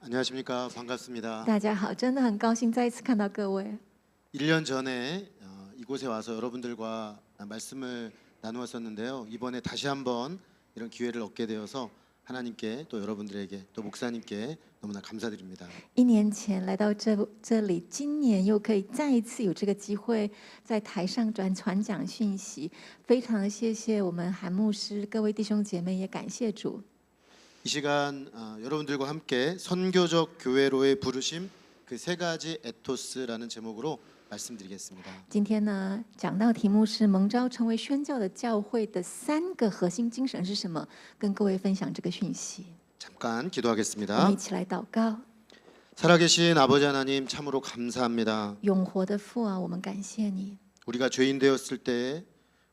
안녕하십니까. 반갑습니다. 大家好，真的很高兴再一次看到各位。 1년 전에 이곳에 와서 여러분들과 말씀을 나누었었는데요. 이번에 다시 한번 이런 기회를 얻게 되어서 하나님께 또 여러분들에게 또 목사님께 너무나 감사드립니다. 1年前来到这里，今年又可以再一次有这个机会在台上传讲讯息，非常的谢谢我们韩牧师、各位弟兄姐妹，也感谢主。 이 시간 여러분들과 함께 선교적 교회로의 부르심 그 세 가지 에토스라는 제목으로 말씀드리겠습니다. 今天呢，讲到题目是蒙召成为宣教的教会的3个核心精神是什么？跟各位分享这个讯息。 잠깐 我们 기도하겠습니다. 一起来祷告。 살아계신 아버지 하나님 참으로 감사합니다. 永活的父啊，我们感谢你。 우리가 죄인 되었을 때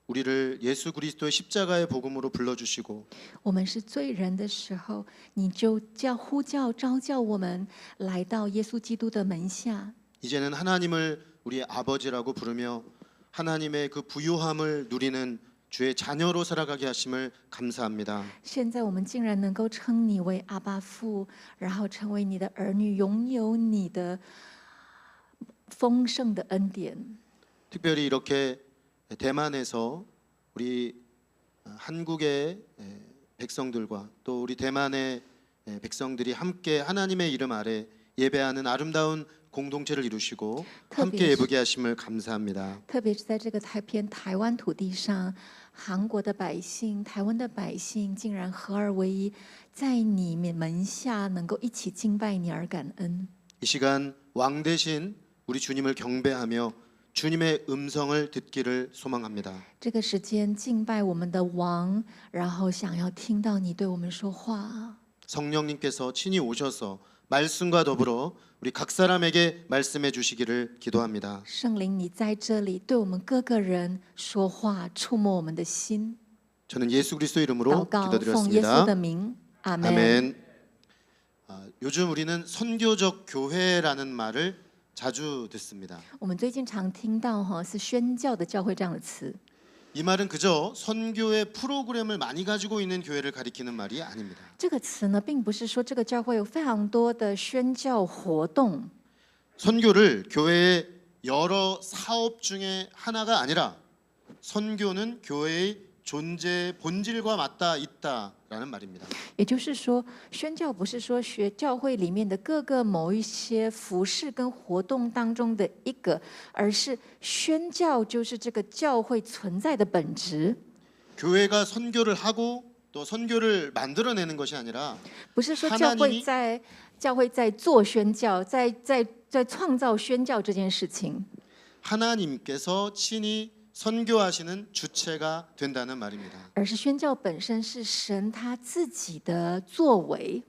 우리를 예수 그리스도의 십자가의 복음으로 불러주시고 我们是罪人的时候，你就呼叫召叫我们来到耶稣基督的门下。 이제는 하나님을 우리의 아버지라고 부르며 하나님의 그 부유함을 누리는 주의 자녀로 살아가게 하심을 감사합니다. 现在我们竟然能够称你为阿爸父，然后成为你的儿女，拥有你的丰盛的恩典。 특별히 이렇게 대만에서 우리 한국의 백성들과 또 우리 대만의 백성들이 함께 하나님의 이름 아래 예배하는 아름다운 공동체를 이루시고 함께 예배하게 하심을 감사합니다. 特别是在这个台湾土地上，韩国的百姓、台湾的百姓竟然合而为一，在你门下能够一起敬拜你而感恩。 이 시간 왕 대신 우리 주님을 경배하며 주님의 음성을 듣기를 소망합니다. 这个时间敬拜我们的王，然后想要听到你对我们说话。 성령님께서 친히 오셔서 말씀과 더불어 우리 각 사람에게 말씀해 주시기를 기도합니다. 圣灵，你在这里对我们各个人说话，触摸我们的心。 저는 예수 그리스도 祷 이름으로 告，奉耶稣 기도드렸습니다. 的名，阿门。 아멘. 요즘 우리는 선교적 교회라는 말을 자주 듣습니다. 我们最近常听到是宣教的教会这样的词。 이 말은 그저 선교의 프로그램을 많이 가지고 있는 교회를 가리키는 말이 아닙니다. 这个词呢，并不是说这个教会有非常多的宣教活动。 선교를 교회의 여러 사업 중에 하나가 아니라 선교는 교회의 존재의 본질과 맞닿아 있다라는 말입니다. 也就是说，宣教不是说学教会里面的各个某一些服饰跟活动当中的一个，而是宣教就是这个教会存在的本质。 교회가 선교를 하고 또 선교를 만들어내는 것이 아니라 不是说教会在做宣教，在创造宣教这件事情， 하나님께서 친히 선교하시는 주체가 된다는 말입니다. 而是宣教本身是神他自己的作为。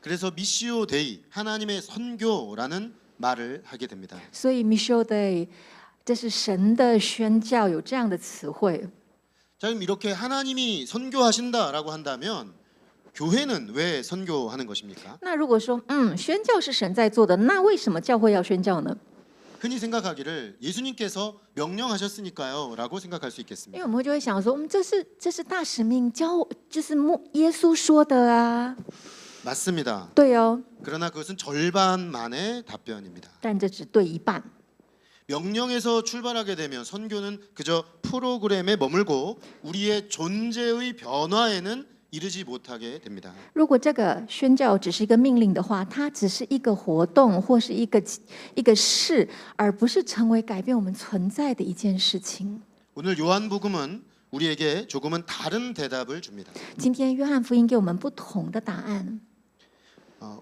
그래서 미시오 데이 하나님의 선교라는 말을 하게 됩니다. 所以 Mission Day 这是神的宣教，有这样的词汇。 자, 그럼 이렇게 하나님이 선교하신다라고 한다면 교회는 왜 선교하는 것입니까? 那如果说宣教是神在做的，那为什么教会要宣教呢？ 흔히 생각하기를 예수님께서 명령하셨으니까요라고 생각할 수 因 있겠습니다. 为我们就会想说，这是大使命，就是耶稣说的啊。 맞습니다. 对哦， 그러나 그것은 절반만의 답변입니다. 但这只对一半。 명령에서 출발하게 되면 선교는 그저 프로그램에 머물고 우리의 존재의 변화에는 이르지 못하게 됩니다. 如果这个宣教只是一个命令的话，它只是一个活动或是一个事，而不是成为改变我们存在的一件事情。 오늘 요한복음은 우리에게 조금은 다른 대답을 줍니다. 今天约翰福音给我们不同的答案。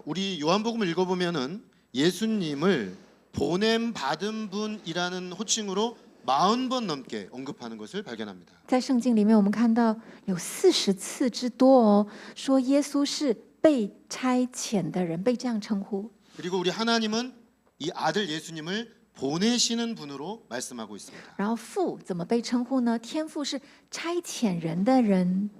우리 요한복음을 읽어보면은 예수님을 보냄 받은 분이라는 호칭으로 40번 넘게 언급하는 것을 발견합니다. 在圣经里面，我们看到有40次之多哦，说耶稣是被差遣的人，被这样称呼。 그리고 우리 하나님은 이 아들 예수님을 보내시는 분으로 말씀하고 있습니다. 然后父怎么被称呼呢？天父是差遣人的人。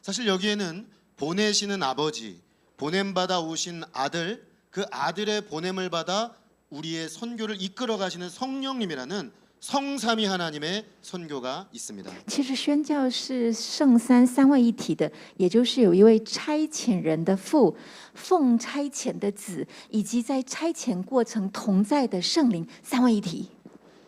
사실 여기에는 보내시는 아버지, 보냄받아 오신 아들, 그 아들의 보냄을 받아 우리의 선교를 이끌어 가시는 성령님이라는 성삼위 하나님의 선교가 있습니다. 其实宣教是圣三位一体的，也就是有一位差遣人的父，奉差遣的子，以及在差遣过程同在的圣灵，三位一体。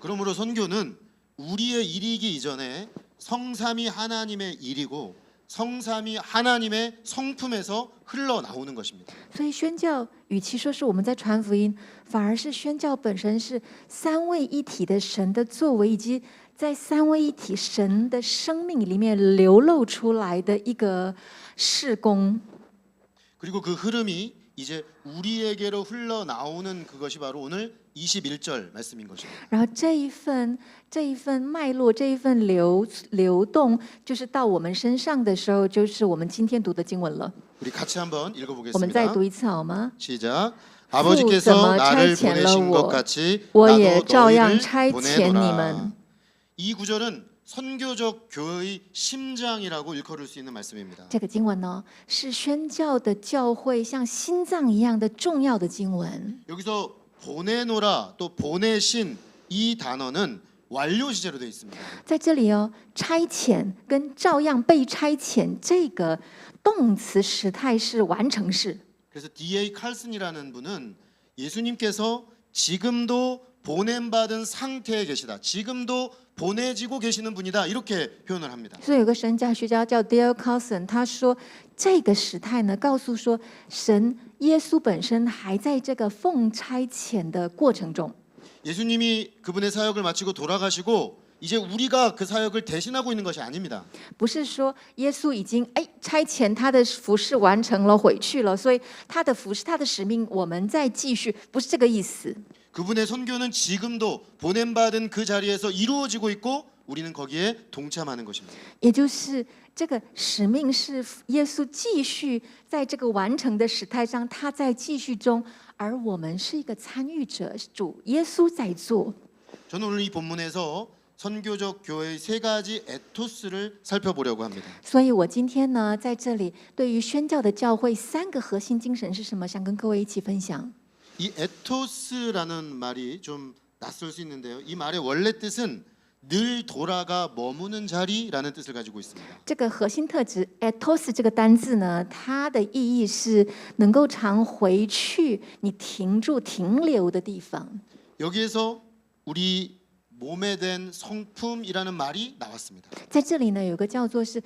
그러므로 선교는 우리의 일이기 이전에 성삼위 하나님의 일이고 성삼위 하나님의 성품에서 흘러나오는 것입니다. 所以宣教与其说是我们在传福音，反而是宣教本身是三位一体的神的作为，以及在三位一体神的生命里面流露出来的一个事工。 그리고 그 흐름이 이제 우리에게로 흘러나오는 그것이 바로 오늘 21절 말씀인 것입니다. 然后这一份脉络，这一份流动，就是到我们身上的时候，就是我们今天读的经文了。 우리 같이 한번 我们再 읽어보겠습니다. 读一次好吗？ 시작. 아버지께서 나를 보내신 것 같이 我也 나도 照样 너희를 差遣你 보내노라. 们。 이 구절은 선교적 교회의 심장이라고 일컬을 수 있는 말씀입니다. 这个经文呢，是宣教的教会像心脏一样的重要的经文。 여기서 보내노라 또 보내신 이 단어는 완료 시제로 되어 있습니다. 在这里哦，差遣跟照样被差遣这个动词时态是完成式。 그래서 D.A. 칼슨이라는 분은 예수님께서 지금도 보냄받은 상태에 계시다. 지금도 보내지고 계시는 분이다. 이렇게 표현을 합니다. 所以有个神教学家叫 Dale Carson，他说这个时态呢，告诉说神耶稣本身还在这个奉差遣的过程中。 예수님이 그분의 사역을 마치고 돌아가시고 이제 우리가 그 사역을 대신하고 있는 것이 아닙니다. 不是说耶稣已经差遣他的服事完成了回去了，所以他的服事他的使命我们再继续，不是这个意思。 그분의 선교는 지금도 보냄받은 그 자리에서 이루어지고 있고 우리는 거기에 동참하는 것입니다. 也就是这个使命是耶稣继续在这个完成的时态上，他在继续中，而我们是一个参与者，主耶稣在做。 저는 오늘 이 본문에서 선교적 교회의 세 가지 에토스를 살펴보려고 합니다. 所以我今天呢，在这里对于宣教的教会三个核心精神是什么，想跟各位一起分享。 이 에토스라는 말이 좀 낯설 수 있는데요. 이 말의 원래 뜻은 늘 돌아가 머무는 자리라는 뜻을 가지고 있습니다. 这个核心特质 ethos 这个单字呢，它的意义是能够常回去，你停住、停留的地方。 여기에서 우리 몸에 된 성품이라는 말이 나왔습니다. 在这里呢，有个叫做是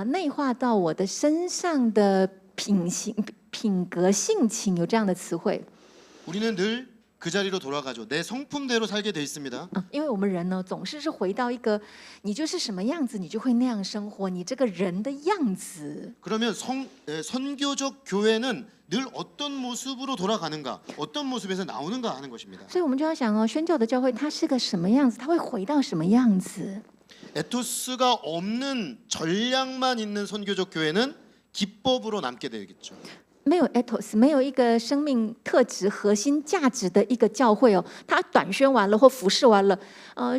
内化到我的身上的品格、性情，有这样的词汇。 우리는 늘 그 자리로 돌아가죠. 내 성품대로 살게 돼 있습니다. 因为我们人呢，总是回到一个你就是什么样子，你就会那样生活，你这个人的样子。 그러면 선교적 교회는 늘 어떤 모습으로 돌아가는가, 어떤 모습에서 나오는가 하는 것입니다. 所以我们就要想哦，宣教的教会它是个什么样子，它会回到什么样子？ 에토스가 없는 전략만 있는 선교적 교회는 기법으로 남게 되겠죠. 没有 ethos， 没有一个生命特质、核心价值的一个教会哦，它短宣完了或服侍完了，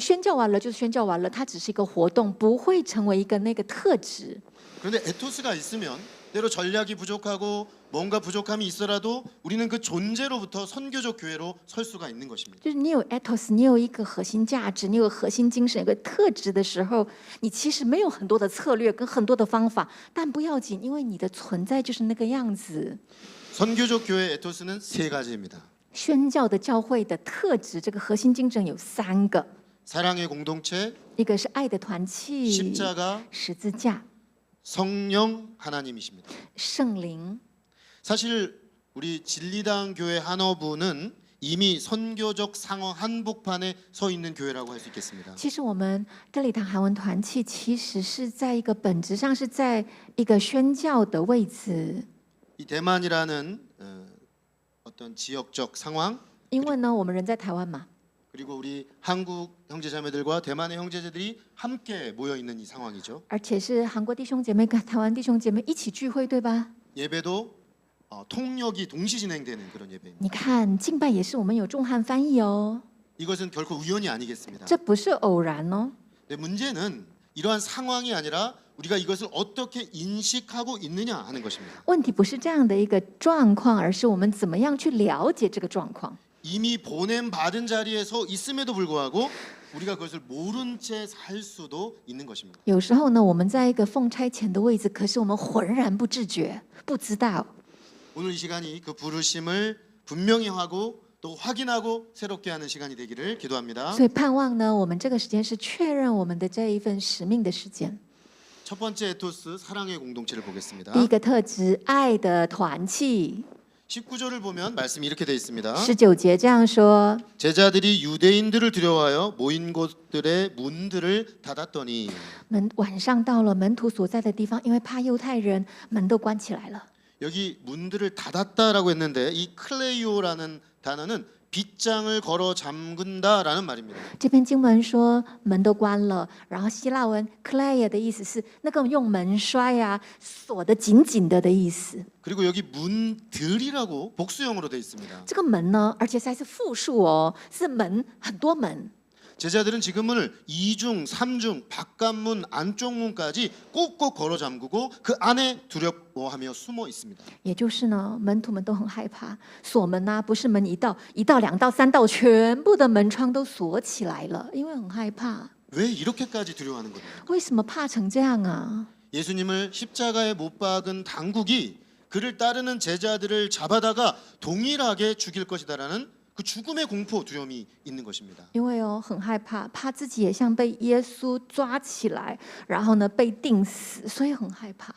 宣教完了就是宣教完了，它只是一个活动，不会成为一个那个特质。 그런데 에토스가 있으면 때로 전략이 부족하고 뭔가 부족함이 있어라도 우리는 그 존재로부터 선교적 교회로 설 수가 있는 것입니다. 就是你有 ethos， 你有一个核心价值，你有核心精神，有个特质的时候，你其实没有很多的策略跟很多的方法，但不要紧，因为你的存在就是那个样子。 선교적 교회 에토스는 세 가지입니다. 宣教的教会的特质，这个核心精神有三个， 사랑의 공동체, 一个是爱的团契， 십자가, 十字架， 성령 하나님이십니다. 圣灵。 사실 우리 진리당 교회 한어부는 이미 선교적 상황 한복판에 서 있는 교회라고 할 수 있겠습니다. 其实我们真理堂韩文团契其实是在一个本质上是在一个宣教的位置， 이 대만이라는 어떤 지역적 상황 因为呢，我们人在台湾嘛， 그리고 우리 한국 형제자매들과 대만의 형제자들이 함께 모여 있는 이 상황이죠. 而且是韩国弟兄姐妹跟台湾弟兄姐妹一起聚会，对吧？ 예배도 통역이 동시 진행되는 그런 예배입니다. 你看敬拜也是我们有众汉翻译哦， 이것은 결코 우연이 아니겠습니다. 这不是偶然哦。 네, 문제는 이러한 상황이 아니라 우리가 이것을 어떻게 인식하고 있느냐 하는 것입니다. 问题不是这样的一个状况，而是我们怎么样去了解这个状况。 이미 보냄 받은 자리에 서 있음에도 불구하고 우리가 그것을 모른 채 살 수도 있는 것입니다. 有时候呢，我们在一个奉差遣的位置，可是我们浑然不自觉，不知道。 오늘 이 시간이 그 부르심을 분명히 하고 또 확인하고 새롭게 하는 시간이 되기를 기도합니다. 所以盼望呢，我们这个时间是确认我们的这一份使命的时间。 첫 번째 에토스 사랑의 공동체를 보겠습니다. 第一个特质，爱的团契。 19절을 보면 말씀이 이렇게 되어 있습니다. 19节这样说： 제자들이 유대인들을 두려워하여 모인 곳들의 문들을 닫았더니 晚上到了门徒所在的地方，因为怕犹太人，门都关起来了。 여기 문들을 닫았다라고 했는데 이 클레이오라는 단어는 빗장을 걸어 잠근다라는 말입니다. 这篇经文说门都关了，然后希腊文 “kleia” 的意思是那个用门栓啊锁得紧紧的意思。 그리고 여기 문들이라고 복수형으로 되어 있습니다. 这个门呢，而且还是复数哦，是门很多门。 제자들은 지금 문을 이중, 삼중, 바깥문, 안쪽 문까지 꼭꼭 걸어 잠그고 그 안에 두려워하며 숨어 있습니다. 也就是呢，门徒们都很害怕，锁门呐、不是门一道、两道、三道，全部的门窗都锁起来了，因为很害怕。 왜 이렇게까지 두려워하는 겁니까? 为什么怕成这样啊？ 예수님을 십자가에 못 박은 당국이 그를 따르는 제자들을 잡아다가 동일하게 죽일 것이다라는 그 죽음의 공포, 두려움이 있는 것입니다. 因为哦，很害怕，怕自己也像被耶稣抓起来，然后呢被钉死，所以很害怕。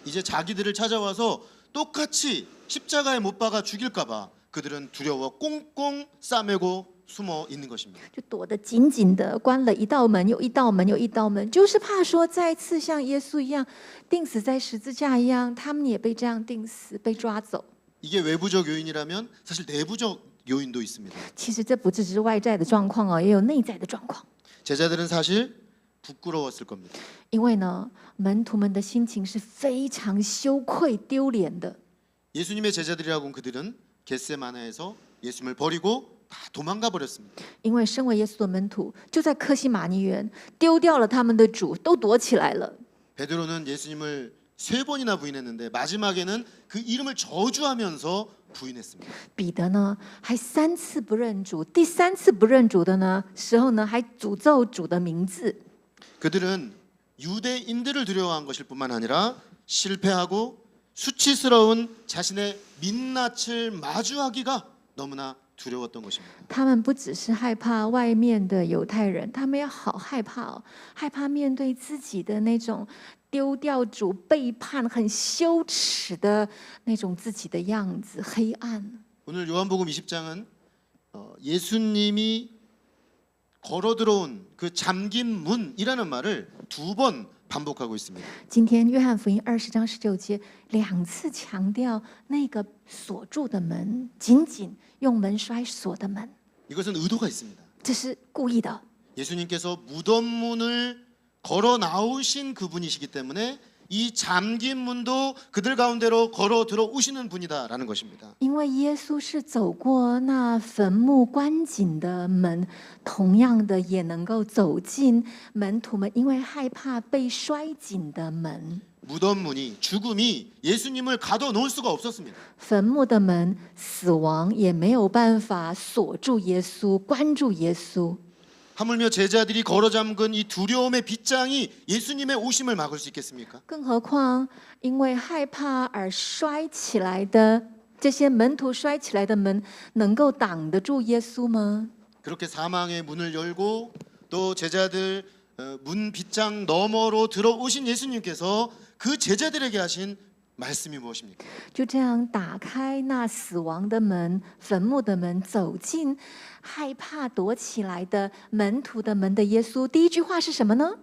이제 자기들을 찾아와서 똑같이 십자가에 못 박아 죽일까봐 그들은 두려워 꽁꽁 싸매고 숨어 있는 것입니다. 就躲得紧紧的，关了一道门又一道门又一道门，就是怕说再次像耶稣一样钉死在十字架一样，他们也被这样钉死，被抓走。 이게 외부적 요인이라면 사실 내부적 요인도 있습니다. 其实这不只是外在的状况哦，也有内在的状况。 제자들은 사실 부끄러웠을 겁니다. 因为呢，门徒们的心情是非常羞愧、丢脸的。 예수님의 제자들이라고 그들은 겟세마네에서 예수님을 버리고 다 도망가 버렸습니다. 因为身为耶稣的门徒，就在客西马尼园丢掉了他们的主，都躲起来了。 베드로는 예수님을 3번이나 부인했는데 마지막에는 그 이름을 저주하면서 부인했습니다. 彼得呢，还3次不认主，第3次不认主的呢时候呢，还诅咒主的名字。 그들은 유대인들을 두려워한 것일 뿐만 아니라 실패하고 수치스러운 자신의 민낯을 마주하기가 너무나 두려웠던 것입니다. 他们不只是害怕外面的犹太人，他们也好害怕哦，害怕面对自己的那种丢掉主、背叛、很羞耻的那种自己的样子，黑暗。 오늘 요한복음 20장은 예수님이 걸어 들어온 그 잠긴 문이라는 말을 2번 반복하고 있습니다. 今天约翰福音20章19节2次强调那个锁住的门，紧紧用门栓锁的门， 이것은 의도가 있습니다. 这是故意的。 예수님께서 무덤 문을 걸어 나오신 그분이시기 때문에 이 잠긴 문도 그들 가운데로 걸어 들어오시는 분이다라는 것입니다. 因为耶稣是走过那坟墓关紧的门，同样的也能够走进门徒们因为害怕被摔紧的门。 무덤 문이 죽음이 예수님을 가둬 놓을 수가 없었습니다. 坟墓的门，死亡也没有办法锁住耶稣，关住耶稣。 하물며 제자들이 걸어 잠근 이 두려움의 빗장이 예수님의 오심을 막을 수 있겠습니까? 更何况，因为害怕而摔起来的这些门徒摔起来的门，能够挡得住耶稣吗？ 그렇게 사망의 문을 열고 또 제자들 문 빗장 너머로 들어오신 예수님께서 그 제자들에게 하신 말씀이 무엇입니까? 就这样打开那死亡的门、坟墓的门，走进害怕躲起来的门徒的门的耶稣，第一句话是什么呢？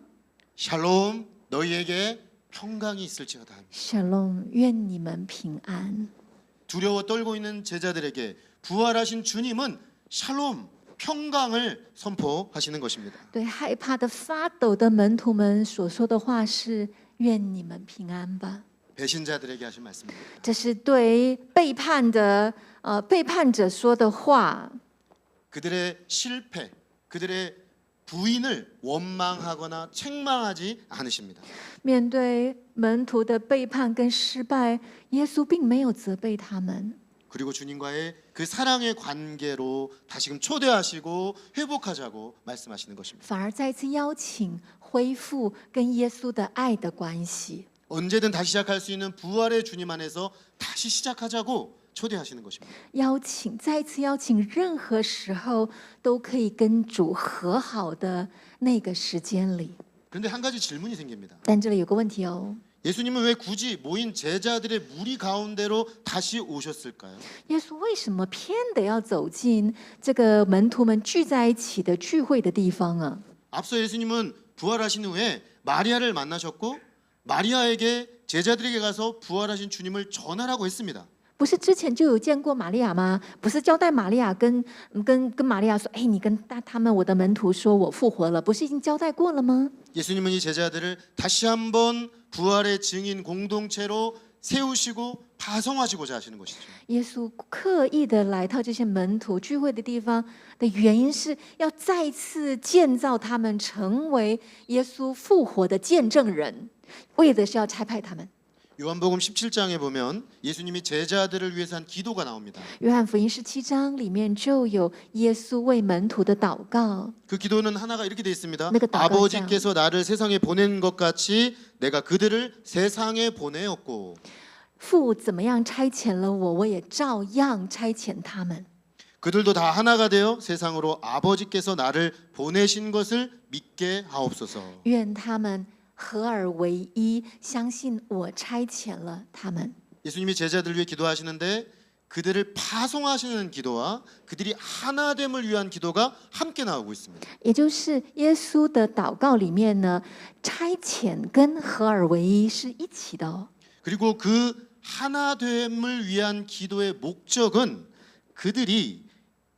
샬롬 너희에게 평강이 있을지어다. Shalom，愿你们平安。 두려워 떨고 있는 제자들에게 부활하신 주님은 샬롬 평강을 선포하시는 것입니다. 对害怕的发抖的门徒们所说的话是：愿你们平安吧。 배신자들에게 하신 말씀입니다. 这是对背叛者说的话。 그들의 실패, 그들의 부인을 원망하거나 책망하지 않으십니다. 面对门徒的背叛跟失败，耶稣并没有责备他们。 그리고 주님과의 그 사랑의 관계로 다시금 초대하시고 회복하자고 말씀하시는 것입니다. 反而再次邀请恢复跟耶稣的爱的关系。 언제든 다시 시작할 수 있는 부활의 주님 안에서 다시 시작하자고 초대하시는 것입니다. 再次邀请，任何时候都可以跟主和好的那个时间里。 그런데 한 가지 질문이 생깁니다. 但这里有个问题哦， 예수님은 왜 굳이 모인 제자들의 무리 가운데로 다시 오셨을까요? 耶稣为什么偏得要走进这个门徒们聚在一起的聚会的地方啊？ 앞서 예수님은 부활하신 후에 마리아를 만나셨고 마리아에게 제자들에게 가서 부활하신 주님을 전하라고 했습니다. 不是之前就有见过玛利亚吗？不是交代玛利亚跟玛利亚说，哎，你跟他们我的门徒说我复活了，不是已经交代过了吗？ 예수님은 이 제자들을 다시 한번 부활의 증인 공동체로 세우시고 파송하시고자 하시는 것이죠. 耶稣刻意的来到这些门徒聚会的地方的原因，是要再次建造他们成为耶稣复活的见证人，为的是要差派他们。 요한복음 17장에 보면 예수님이 제자들을 위해서 한 기도가 나옵니다. 约翰福音17章里面就有耶稣为门徒的祷告， 그 기도는 하나가 이렇게 되어 있습니다. 내가祷告 아버지께서 나를 세상에 보낸 것 같이 내가 그들을 세상에 보내었고 父怎么样差遣了我，我也照样差遣他们。 그들도 다 하나가 되어 세상으로 아버지께서 나를 보내신 것을 믿게 하옵소서. 愿他们合而为一，相信我差遣了他们。 예수님이 제자들을 위해 기도하시는데 그들을 파송하시는 기도와 그들이 하나됨을 위한 기도가 함께 나오고 있습니다. 也就是耶稣的祷告里面呢，差遣跟合而为一是一起的哦。 그리고 그 하나됨을 위한 기도의 목적은 그들이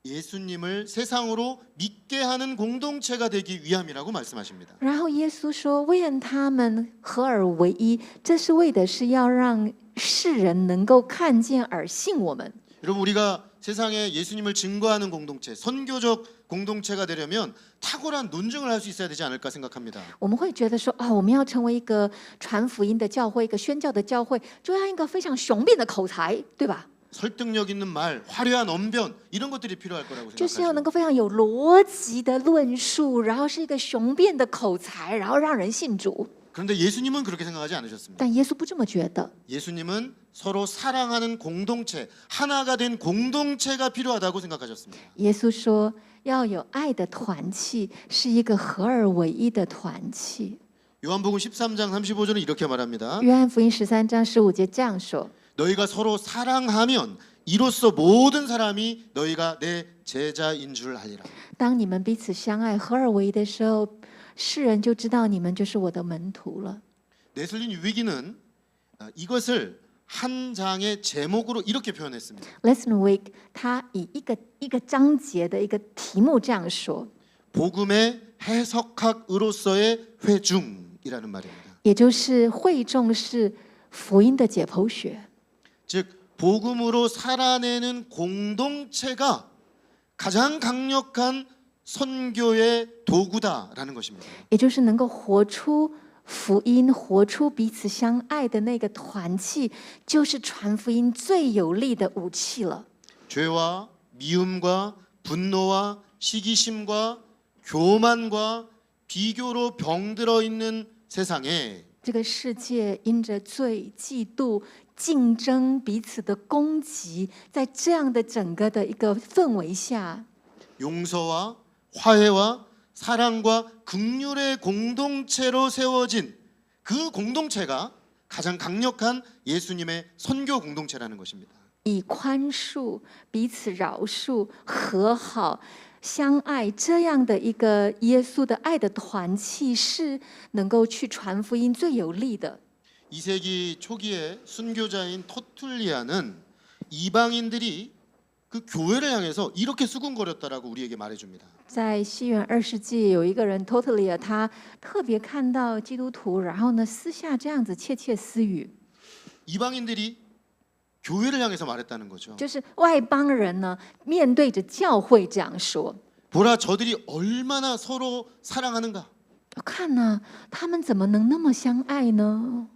예수님을 세상으로 믿게 하는 공동체가 되기 위함이라고 말씀하십니다. 然后耶稣说：“愿他们合而为一，这是为的是要让世人能够看见而信我们。” 여러분 우리가 세상에 예수님을 증거하는 공동체, 선교적 공동체가 되려면 탁월한 논증을 할 수 있어야 되지 않을까 생각합니다. 我们会觉得说：“哦，我们要成为一个传福音的教会，一个宣教的教会，就要一个非常雄辩的口才，对吧？ 설득력 있는 말, 화려한 언변 이런 것들이 필요할 거라고 就是要能 생각하죠. 够非常有逻辑的论述，然后是一个雄辩的口才，然后让人信主。 그런데 예수님은 그렇게 생각하지 않으셨습니다. 但耶稣不这么觉得。 예수님은 서로 사랑하는 공동체, 하나가 된 공동체가 필요하다고 생각하셨습니다. 耶稣说：“要有爱的团契，是一个合而为一的团契。” 요한복음 13장 35절은 이렇게 말합니다. 约翰福音13章15节这样说： 너희가 서로 사랑하면 이로써 모든 사람이 너희가 내 제자인 줄 알리라. 当你们彼此相爱、合而为一的时候，世人就知道你们就是我的门徒了。 네슬린 유위기는 이것을 한 장의 제목으로 이렇게 표현했습니다. Lesson Week 他以一个章节的一个题目这样说， 복음의 해석학으로서의 회중이라는 말입니다. 也就是会众是福音的解剖学。 즉 복음으로 살아내는 공동체가 가장 강력한 선교의 도구다라는 것입니다. 也就是能够活出福音、活出彼此相爱的那个团契，就是传福音最有力的武器了。 죄와 미움과 분노와 시기심과 교만과 비교로 병들어 있는 세상에 这个世界因着罪、嫉妒、竞争、彼此的攻击，在这样的整个的一个氛围下， 용서와 화해와 사랑과 긍휼의 공동체로 세워진 그 공동체가 가장 강력한 예수님의 선교 공동체라는 것입니다. 以宽恕、彼此饶恕、和好、相爱这样的一个耶稣的爱的团契，是能够去传福音最有力的。 2세기 초기에 순교자인 터툴리아는 이방인들이 그 교회를 향해서 이렇게 수군거렸다라고 우리에게 말해줍니다. 在西元2世纪，有一个人 Totally， 他特别看到基督徒，然后呢私下这样子窃窃私语， 이방인들이 교회를 향해서 말했다는 거죠. 就是外邦人呢面对着教会这样说。 보라 저들이 얼마나 서로 사랑하는가. 看呐、他们怎么能那么相爱呢？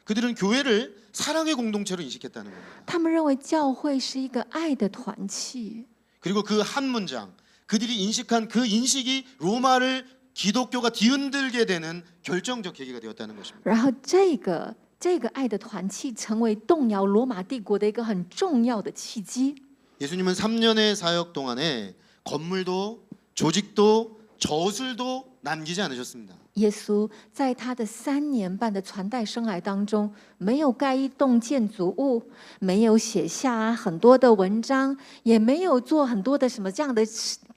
그들은 교회를 사랑의 공동체로 인식했다는 겁니다. 他们认为教会是一个爱的团契， 그리고 그 한 문장, 그들이 인식한 그 인식이 로마를 기독교가 뒤흔들게 되는 결정적 계기가 되었다는 것입니다. 然后这个爱的团契成为动摇罗马帝国的一个很重要的契机。 예수님은 3년의 사역 동안에 건물도 조직도 저술도 남기지 않으셨습니다. 耶稣在他的3年半的传代生涯当中，没有盖一栋建筑物，没有写下很多的文章，也没有做很多的什么这样的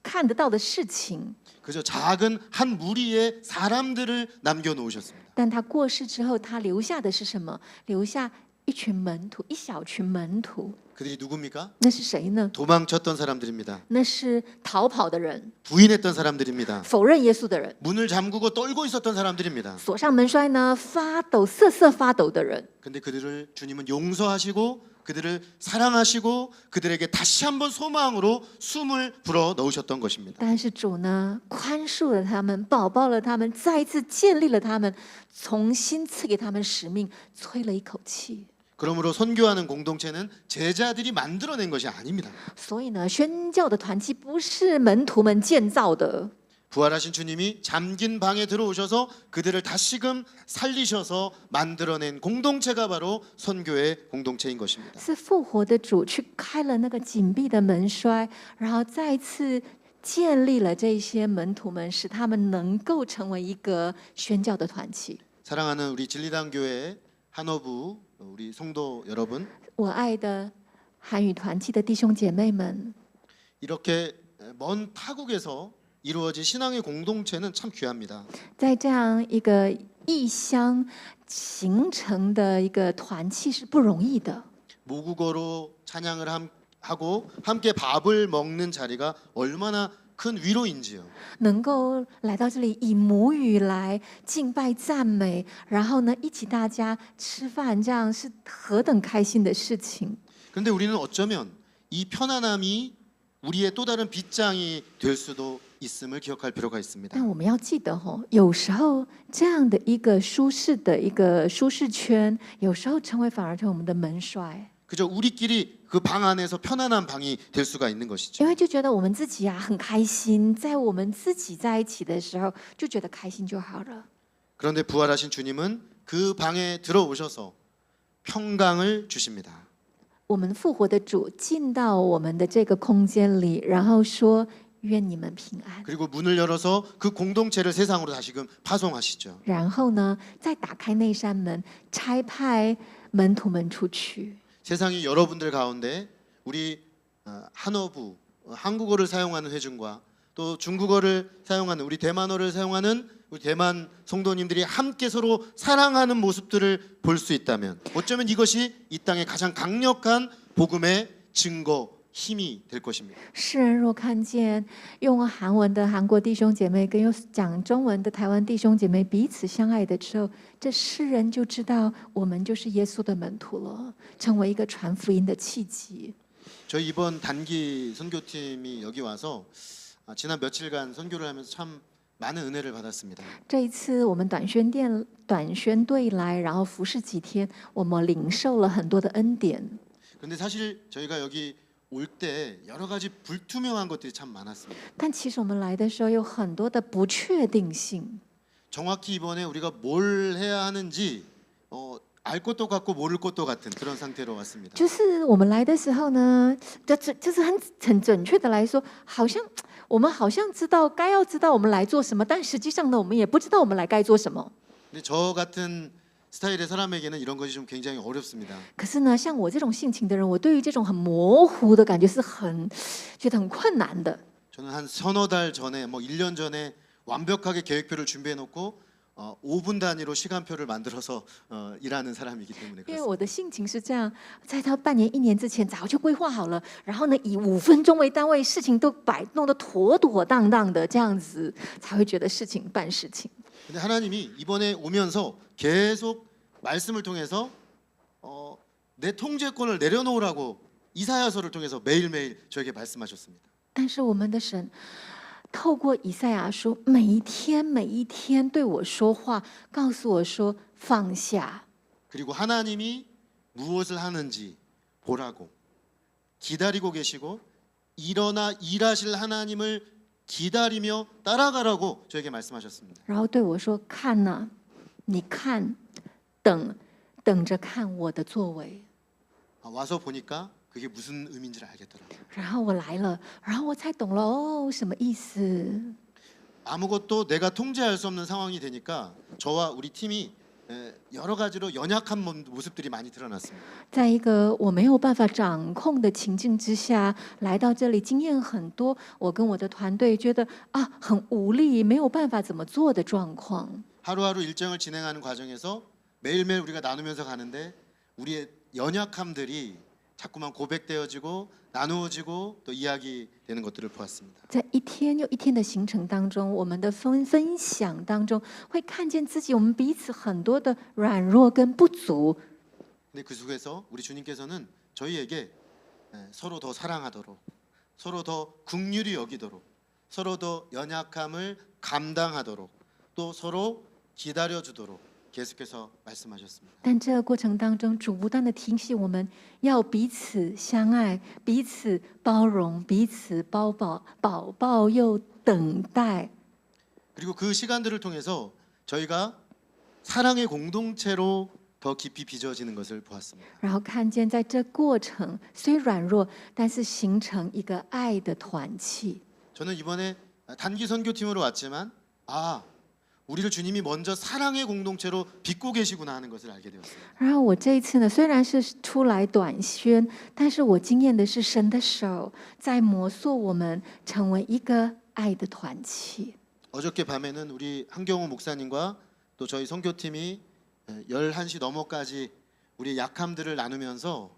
看得到的事情。 그저 작은 한 무리의 사람들을 남겨놓으셨습니다. 但他过世之后，他留下的是什么？留下一群门徒，一小群门徒。 그들이 누굽니까? 那是谁呢？ 도망쳤던 사람들입니다. 那是逃跑的人， 부인했던 사람들입니다. 否认耶稣的人， 문을 잠그고 떨고 있었던 사람들입니다. 锁上门栓呢，发抖、瑟瑟发抖的人。 근데 그들을 주님은 용서하시고 그들을 사랑하시고 그들에게 다시 한번 소망으로 숨을 불어 넣으셨던 것입니다. 但是主呢，宽恕了他们，保抱了他们，再一次建立了他们，重新赐给他们使命，吹了一口气。 그러므로 선교하는 공동체는 제자들이 만들어낸 것이 아닙니다. 所以呢，宣教的团契不是门徒们建造的， 부활하신 주님이 잠긴 방에 들어오셔서 그들을 다시금 살리셔서 만들어낸 공동체가 바로 선교의 공동체인 것입니다. 是复活的主去开了那个紧闭的门栓，然后再次建立了这些门徒们，使他们能够成为一个宣教的团契。 사랑하는 우리 진리당 교회 한어부 우리 성도 여러분, 我爱的韩语团契的弟兄姐妹们， 이렇게 먼 타국에서 이루어진 신앙의 공동체는 참 귀합니다. 在这样一个异乡形成的一个团契是不容易的。 모국어로 찬양을 하고 함께 밥을 먹는 자리가 얼마나 큰 위로인지요. 能够来到这里以母语来敬拜赞美，然后呢一起大家吃饭，这样是何等开心的事情。 그런데 우리는 어쩌면 이 편안함이 우리의 또 다른 빗장이 될 수도 있음을 기억할 필요가 있습니다. 但我们要记得有时候这样的一个舒适的一个舒适圈，有时候反而成为我们的门栓。 그저 우리끼리 그 방 안에서 편안한 방이 될 수가 있는 것이죠. 因为就觉得我们自己很开心，在我们自己在一起的时候，就觉得开心就好了。 그런데 부활하신 주님은 그 방에 들어오셔서 평강을 주십니다. 我们复活的主进到我们的这个空间里，然后说：“愿你们平安。” 그리고 문을 열어서 그 공동체를 세상으로 다시금 파송하시죠. 然后呢，再打开那扇门，差派门徒们出去。 세상이 여러분들 가운데 우리 한어부 한국어를 사용하는 회중과 또 중국어를 사용하는 우리 대만어를 사용하는 우리 대만 성도님들이 함께 서로 사랑하는 모습들을 볼 수 있다면 어쩌면 이것이 이 땅의 가장 강력한 복음의 증거 힘이 될 것입니다. 世人若看见用韩文的韩国弟兄姐妹跟用讲中文的台湾弟兄姐妹彼此相爱的时候，这世人就知道我们就是耶稣的门徒了，成为一个传福音的契机。 저희 이번 단기 선교팀이 여기 와서 지난 며칠간 선교를 하면서 참 많은 은혜를 받았습니다. 这一次我们短宣队来，然后服侍几天，我们领受了很多的恩典。 그런데 사실 저희가 여기 올 때 여러 가지 불투명한 것들이 참 많았습니다. 但其实我们来的时候有很多的不确定性。 정확히 이번에 우리가 뭘 해야 하는지 알 것도 같고 모를 것도 같은 그런 상태로 왔습니다. 就是我们来的时候呢，就是很准确的来说，我们好像知道要知道我们来做什么，但实际上呢，我们也不知道我们来该做什么。 근데 저 같은 스타일의 사람에게는 이런 것이 좀 굉장히 어렵습니다. 可是呢，像我这种性情的人，我对于这种很模糊的感觉是觉得很困难的。 저는 한 서너 달 전에 1년 전에 완벽하게 계획표를 준비해 놓고 5분 단위로 시간표를 만들어서 일하는 사람이기 때문에 因为 그렇습니다. 我的性情是这样，在他半年、1年之前早就规划好了，然后呢，以5分钟为单位，事情都弄得妥妥当当的，这样子才会觉得办事情。 근데 하나님이 이번에 오면서 계속 말씀을 통해서 내 통제권을 내려놓으라고 이사야서를 통해서 매일매일 저에게 말씀하셨습니다. 但是我们的神透过以赛亚书，每一天对我说话，告诉我说放下。 그리고 하나님이 무엇을 하는지 보라고 기다리고 계시고 일어나 일하실 하나님을 기다리며 따라가라고 저에게 말씀하셨습니다. 然后对我说：“看呐、你看，等着看我的作为。” 와서 보니까 그게 무슨 의미인지를 알겠더라고요. 然后我来了，然后我才懂了哦，什么意思？ 아무것도 내가 통제할 수 없는 상황이 되니까 저와 우리 팀이 여러 가지로 연약한 모습들이 많이 드러났습니다. 在一个我没有办法掌控的情境之下，来到这里，经验很多，我跟我的团队觉得啊，很无力，没有办法怎么做的状况。 하루하루 일정을 진행하는 과정에서 매일매일 우리가 나누면서 가는데 우리의 연약함들이 자꾸만 고백되어지고 나누어지고 또 이야기되는 것들을 보았습니다. 在一天又一天的行程当中，我们的分享当中，会看见自己我们彼此很多的软弱跟不足。 근데 그 속에서 우리 주님께서는 저희에게 서로 더 사랑하도록, 서로 더 긍휼히 여기도록, 서로 더 연약함을 감당하도록, 또 서로 기다려주도록 계속해서 말씀하셨습니다. 但这个过程当中，主不断的提醒我们要彼此相爱，彼此包容，彼此抱抱又等待。 그리고 그 시간들을 통해서 저희가 사랑의 공동체로 더 깊이 빚어지는 것을 보았습니다. 然后看见在这过程虽软弱，但是形成一个爱的团契。 저는 이번에 단기 선교팀으로 왔지만 우리를 주님이 먼저 사랑의 공동체로 빚고 계시구나 하는 것을 알게 되었어요. 然后我这一次呢，虽然是出来短宣，但是我经验的是神的手在磨塑我们，成为一个爱的团契。 어저께 밤에는 우리 한경호 목사님과 또 저희 선교팀이 11시 넘어까지 우리의 약함들을 나누면서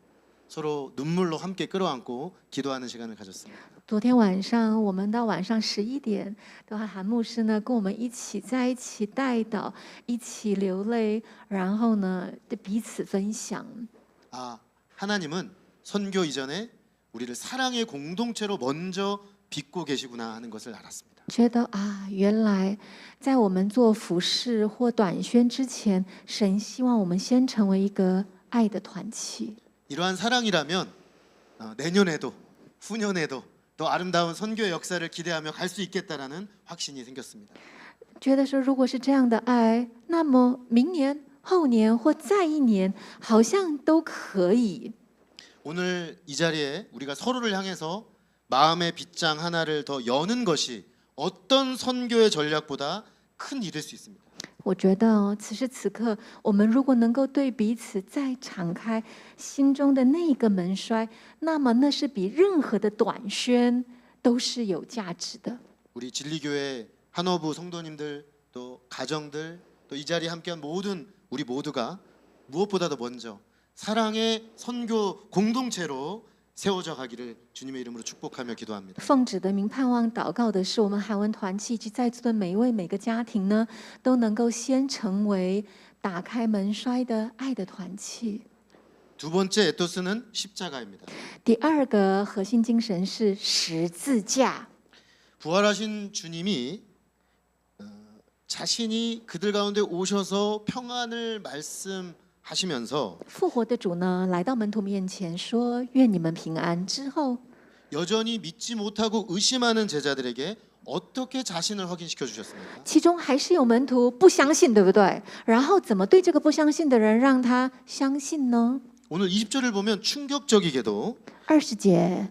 서로 눈물로 함께 끌어안고 기도하는 시간을 가졌습니다. 昨天晚上，我们到晚上11点，都和韩牧师呢跟我们在一起带祷，一起流泪，然后呢彼此分享。 하나님은 선교 이전에 우리를 사랑의 공동체로 먼저 빚고 계시구나 하는 것을 알았습니다. 觉得啊，原来在我们做服饰或短宣之前，神希望我们先成为一个爱的团契。 이러한 사랑이라면 내년에도 후년에도 더 아름다운 선교의 역사를 기대하며 갈 수 있겠다라는 확신이 생겼습니다. 觉得说，如果是这样的爱，那么明年、后年或再一年，好像都可以。 오늘 이 자리에 우리가 서로를 향해서 마음의 빗장 하나를 더 여는 것이 어떤 선교의 전략보다 큰 일일 수 있습니다. 我觉得哦，此时此刻，我们如果能够对彼此再敞开心中的那一个门栓，那么那是比任何的短宣都是有价值的。 우리 진리교회 한어부 성도님들 또 가정들 또 이 자리에 함께한 모든 우리 모두가 무엇보다도 먼저 사랑의 선교 공동체로 세워져 가기를 주님의 이름으로 축복하며 기도합니다. 奉主的名盼望祷告的是，我们韩文团契以及在座的每一位每个家庭呢，都能够先成为打开门栓的爱的团契。 두 번째 에토스는 십자가입니다. 第二个核心精神是十字架。 부활하신 주님이 자신이 그들 가운데 오셔서 평안을 말씀하시면서 复活的主呢，来到门徒面前说：“愿你们平安。”之后， 여전히 믿지 못하고 의심하는 제자들에게 어떻게 자신을 확인시켜 주셨습니까? 其中还是有门徒不相信，对不对？然后怎么对这个不相信的人让他相信呢？ 오늘 20절을 보면 충격적이게도 20节，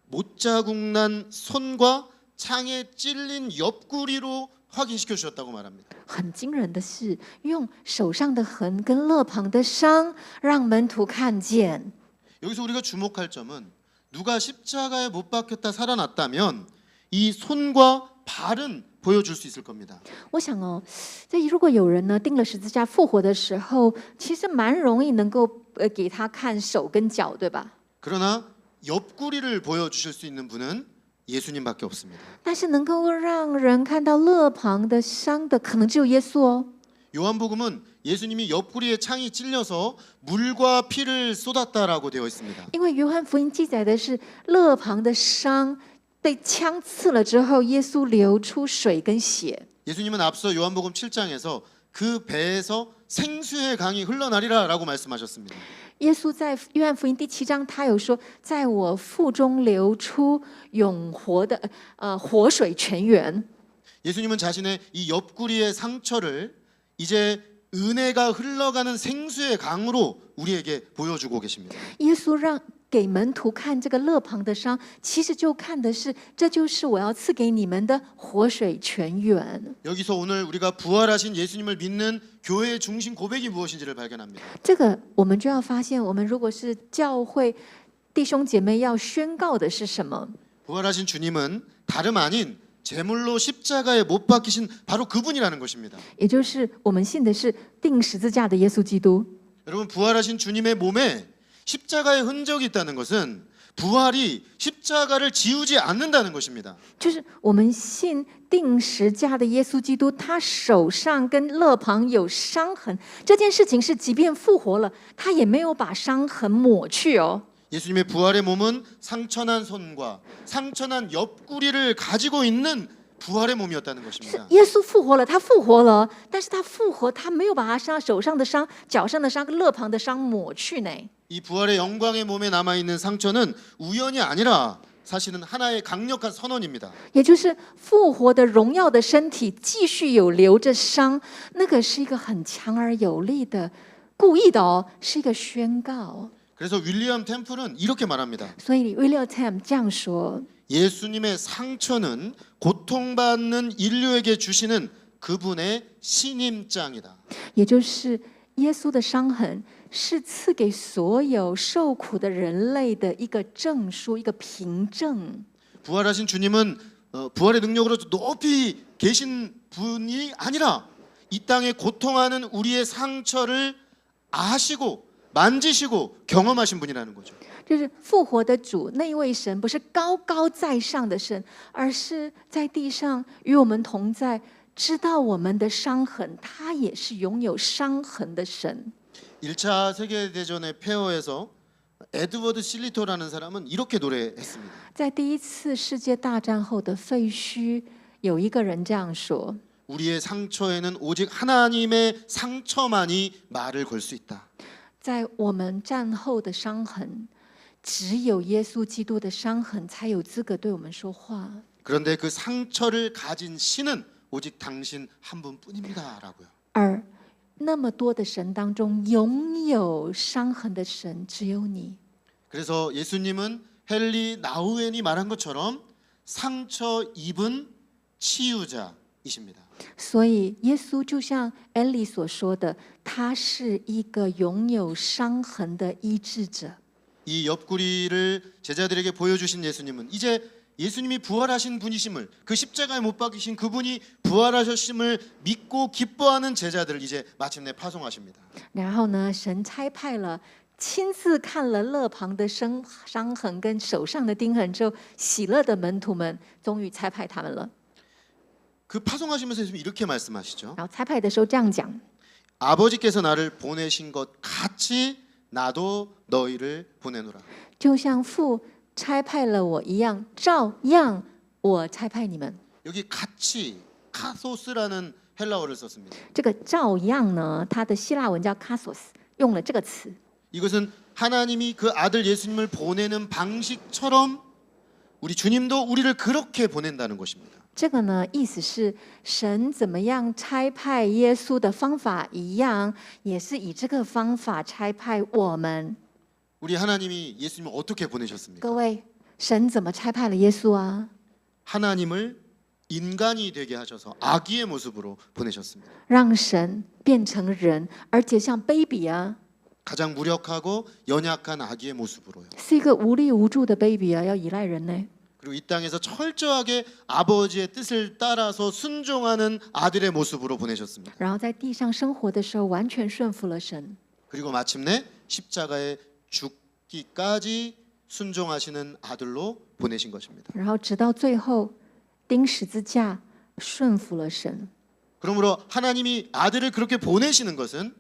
못자국 난 손과 창에 찔린 옆구리로 확인시켜 주셨다고 말합니다. 很惊人的是，用手上的痕跟肋旁的伤，让门徒看见。 여기서 우리가 주목할 점은 누가 십자가에 못 박혔다 살아났다면 이 손과 발은 보여줄 수 있을 겁니다. 我想哦，这如果有人呢钉了十字架复活的时候，其实蛮容易能够给他看手跟脚，对吧？ 그러나 옆구리를 보여주실 수 있는 분은 예수님밖에 없습니다. 但是能够让人看到肋旁的伤的，可能只有耶稣哦。 요한복음은 예수님이 옆구리에 창이 찔려서 물과 피를 쏟았다라고 되어 있습니다. 因为约翰福音记载的是肋旁的伤被枪刺了之后，耶稣流出水跟血。 예수님은 앞서 요한복음 7장에서 그 배에서 생수의 강이 흘러나리라라고 말씀하셨습니다. 耶稣在约翰福音第7章，他有说，在我腹中流出永活的活水泉源。 예수님은 자신의 이 옆구리의 상처를 이제 은혜가 흘러가는 생수의 강으로 우리에게 보여주고 계십니다. 耶稣让给门徒看这个肋旁的伤，其实就看的是，这就是我要赐给你们的活水泉源。 여기서 오늘 우리가 부활하신 예수님을 믿는 교회의 중심 고백이 무엇인지를 발견합니다. 这个我们就要发现，我们如果是教会弟兄姐妹要宣告的是什么？ 부활하신 주님은 다름 아닌 제물로 십자가에 못 박히신 바로 그분이라는 것입니다. 也就是我们信的是钉十字架的耶稣基督。 여러분 부활하신 주님의 몸에 십자가의 흔적이 있다는 것은 부활이 십자가를 지우지 않는다는 것입니다. 就是我们信钉十架的耶稣基督，他手上跟肋旁有伤痕，这件事情是即便复活了，他也没有把伤痕抹去哦。 예수님의 부활의 몸은 상처난 손과 상처난 옆구리를 가지고 있는 부활의 몸이었다는 是 것입니다. 耶稣复活了，他复活了，但是他复活，他没有把他手上的伤、脚上的伤、跟肋旁的伤抹去呢。 이 부활의 영광의 몸에 남아 있는 상처는 우연이 아니라 사실은 하나의 강력한 선언입니다. 也就是复活的荣耀的身体继续有留着伤，那个是一个很强而有力的、故意的哦，是一个宣告。 그래서 윌리엄 템플은 이렇게 말합니다. 所以 William Temple 这样说。 예수님의 상처는 고통받는 인류에게 주시는 그분의 신임장이다. 也就是耶稣的伤痕是赐给所有受苦的人类的一个证书，一个凭证。 부활하신 주님은 부활의 능력으로 높이 계신 분이 아니라 이 땅에 고통하는 우리의 상처를 아시고 만지시고 경험하신 분이라는 거죠. 就是复活的主那一位神，不是高高在上的神，而是在地上与我们同在，知道我们的伤痕，他也是拥有伤痕的神。 1차 세계대전의 폐허에서 에드워드 실리토라는 사람은 이렇게 노래했습니다. 在第一次世界大战后的废墟，有一个人这样说： 우리의 상처에는 오직 하나님의 상처만이 말을 걸 수 있다. 在我们战后的伤痕，只有耶稣基督的伤痕才有资格对我们说话。 그런데 그 상처를 가진 신은 오직 당신 한 분뿐입니다라고요. 而那么多的神当中，拥有伤痕的神只有你。 그래서 예수님은 헨리 나우엔이 말한 것처럼 상처 입은 치유자이십니다. 所以耶稣就像艾莉所说的，他是一个拥有伤痕的医治者。 이 옆구리를 제자들에게 보여주신 예수님은 이제 예수님이 부활하신 분이심을, 그 십자가에 못 박히신 그분이 부활하셨음을 믿고 기뻐하는 제자들을 이제 마침내 파송하십니다. 然后呢，神差派了，亲自看了肋旁的伤痕跟手上的钉痕之后，喜乐的门徒们终于差派他们了。 그 파송하시면서 예수님이 이렇게 말씀하시죠. 然后差派的时候这样讲： 아버지께서 나를 보내신 것 같이 나도 너희를 보내노라. 就像父差派了我一样，照样我差派你们。 여기 같이 카소스라는 헬라어를 썼습니다. 这个照样呢，它的希腊文叫 kasos， 用了这个词。 이것은 하나님이 그 아들 예수님을 보내는 방식처럼 우리 주님도 우리를 그렇게 보낸다는 것입니다. 这个呢，意思是神怎么样差派耶稣的方法一样，也是以这个方法差派我们。 우리 하나님이 예수님을 어떻게 보내셨습니까? 各位，神怎么差派了耶稣啊？ 하나님을 인간이 되게 하셔서 아기의 모습으로 보내셨습니다. 让神变成人，而且像 baby 啊， 가장 무력하고 연약한 아기의 모습으로요. 是一个无力无助的 baby 啊，要依赖人呢。 그리고 이 땅에서 철저하게 아버지의 뜻을 따라서 순종하는 아들의 모습으로 보내셨습니다. 然后在地上生活的时候，完全顺服了神。 그리고 마침내 십자가에 죽기까지 순종하시는 아들로 보내신 것입니다. 然后直到最后钉十字架，顺服了神。 그러므로 하나님이 아들을 그렇게 보내시는 것은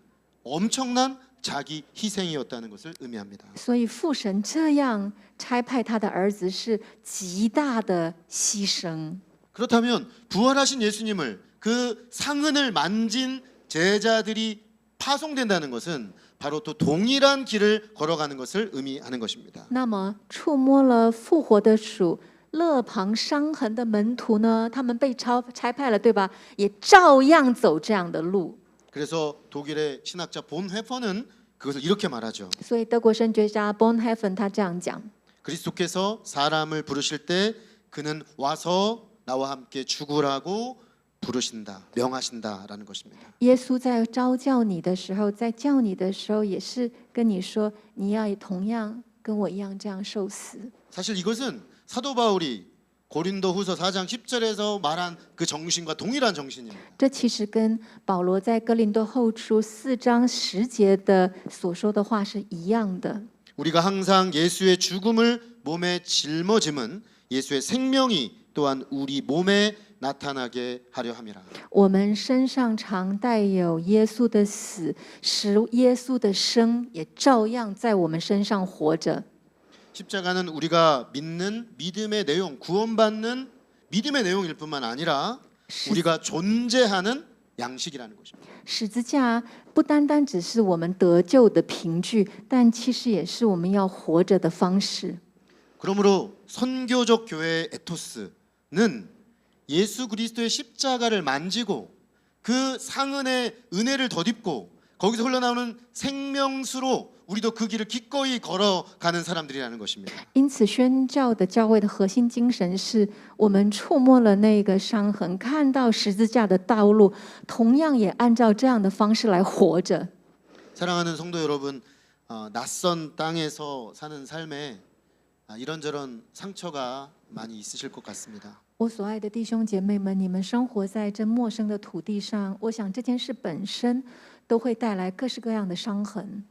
엄청난 자기 희생이었다는 것을 의미합니다. 所以父神这样差派他的儿子是极大的牺牲。 그렇다면 부활하신 예수님을 그 상흔을 만진 제자들이 파송된다는 것은 바로 또 동일한 길을 걸어가는 것을 의미하는 것입니다. 那么触摸了复活的主勒旁伤痕的门徒呢，他们被差派了，对吧？也照样走这样的路。 그래서 독일의 신학자 본 회퍼는 그것을 이렇게 말하죠. 所以德国神学家 Bonhoeffer 他这样讲： 그리스도께서 사람을 부르실 때 그는 와서 나와 함께 죽으라고 부르신다, 명하신다라는 것입니다. 耶稣在召叫你的时候，在叫你的时候，也是跟你说，你要同样跟我一样这样受死。 사실 이것은 사도 바울이 고린도후서 4장 10절에서 말한 그 정신과 동일한 정신입니다. 这其实跟保罗在哥林多后书4章10节的所说的话是一样的。 우리가 항상 예수의 죽음을 몸에 짊어짐은 예수의 생명이 또한 우리 몸에 나타나게 하려 함이라. 我们身上常带有耶稣的死，使耶稣的生也照样在我们身上活着。 십자가는 우리가 믿는 믿음의 내용, 구원받는 믿음의 내용일 뿐만 아니라 우리가 존재하는 양식이라는 것입니다. 十字架不单单只是我们得救的凭据，但其实也是我们要活着的方式。 그러므로 선교적 교회의 에토스는 예수 그리스도의 십자가를 만지고 그 상흔의 은혜를 덧입고 거기서 흘러나오는 생명수로 우리도 그 길을 기꺼이 걸어가는 사람들이라는 것입니다. 因此，宣教的教会的核心精神是我们触摸了那个伤痕，看到十字架的道路，同样也按照这样的方式来活着。 사랑하는 성도 여러분, 낯선 땅에서 사는 삶에 이런저런 상처가 많이 있으실 것 같습니다. 我所爱的弟兄姐妹们，你们生活在这陌生的土地上，我想这件事本身都会带来各式各样的伤痕。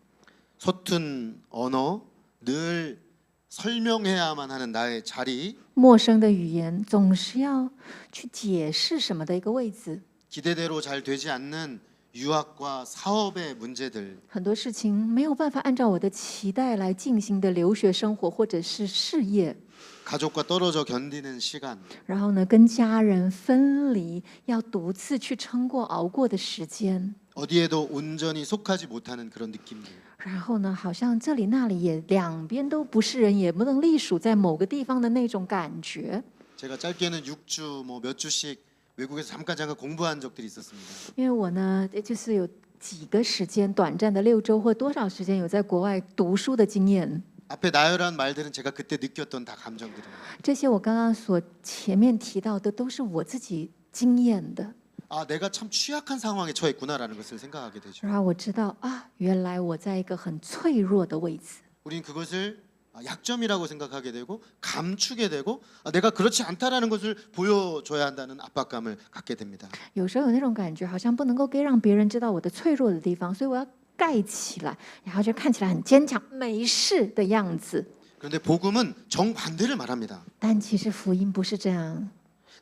서툰 언어, 늘 설명해야만 하는 나의 자리, 陌生的语言总是要去解释什么的一个位置， 기대대로 잘 되지 않는 유학과 사업의 문제들, 很多事情没有办法按照我的期待来进行的留学生活或者是事业， 가족과 떨어져 견디는 시간, 然后呢，跟家人分离，要独自去撑过、熬过的时间， 어디에도 온전히 속하지 못하는 그런 느낌들. 然后呢，好像这里那里也两边都不是人，也不能隶属在某个地方的那种感觉。 제가 짧게는 6주 몇 주씩 외국에서 잠깐 공부한 적들이 있었습니다. 因为我呢，就是有几个时间短暂的6周或多少时间有在国外读书的经验。 앞에 나열한 말들은 제가 그때 느꼈던 다 감정들입니다. 这些我刚刚所前面提到的，都是我自己经验的。 아, 내가 참 취약한 상황에 처했구나라는 것을 생각하게 되죠. 然后我知道啊，原来我在一个很脆弱的位置。 우린 그것을 약점이라고 생각하게 되고 감추게 되고 내가 그렇지 않다라는 것을 보여줘야 한다는 압박감을 갖게 됩니다. 有时候有那种感觉，好像不能够让别人知道我的脆弱的地方，所以我要盖起来，然后就看起来很坚强、没事的样子。 그런데 복음은 정반대를 말합니다. 但其实福音不是这样。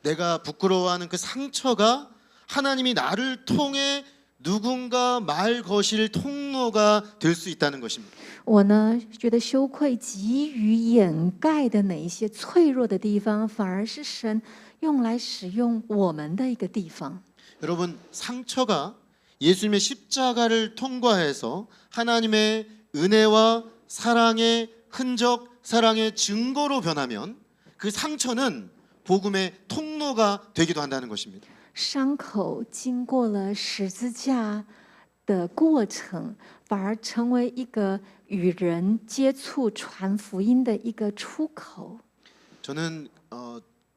내가 부끄러워하는 그 상처가 하나님이 나를 통해 누군가 말 거실 통로가 될 수 있다는 것입니다. 我呢，觉得羞愧急于掩盖的哪一些脆弱的地方，反而是神用来使用我们的一个地方。 여러분, 상처가 예수님의 십자가를 통과해서 하나님의 은혜와 사랑의 흔적, 사랑의 증거로 변하면 그 상처는 복음의 통로가 되기도 한다는 것입니다. 伤口经过了十字架的过程，反而成为一个与人接触、传福音的一个出口。 저는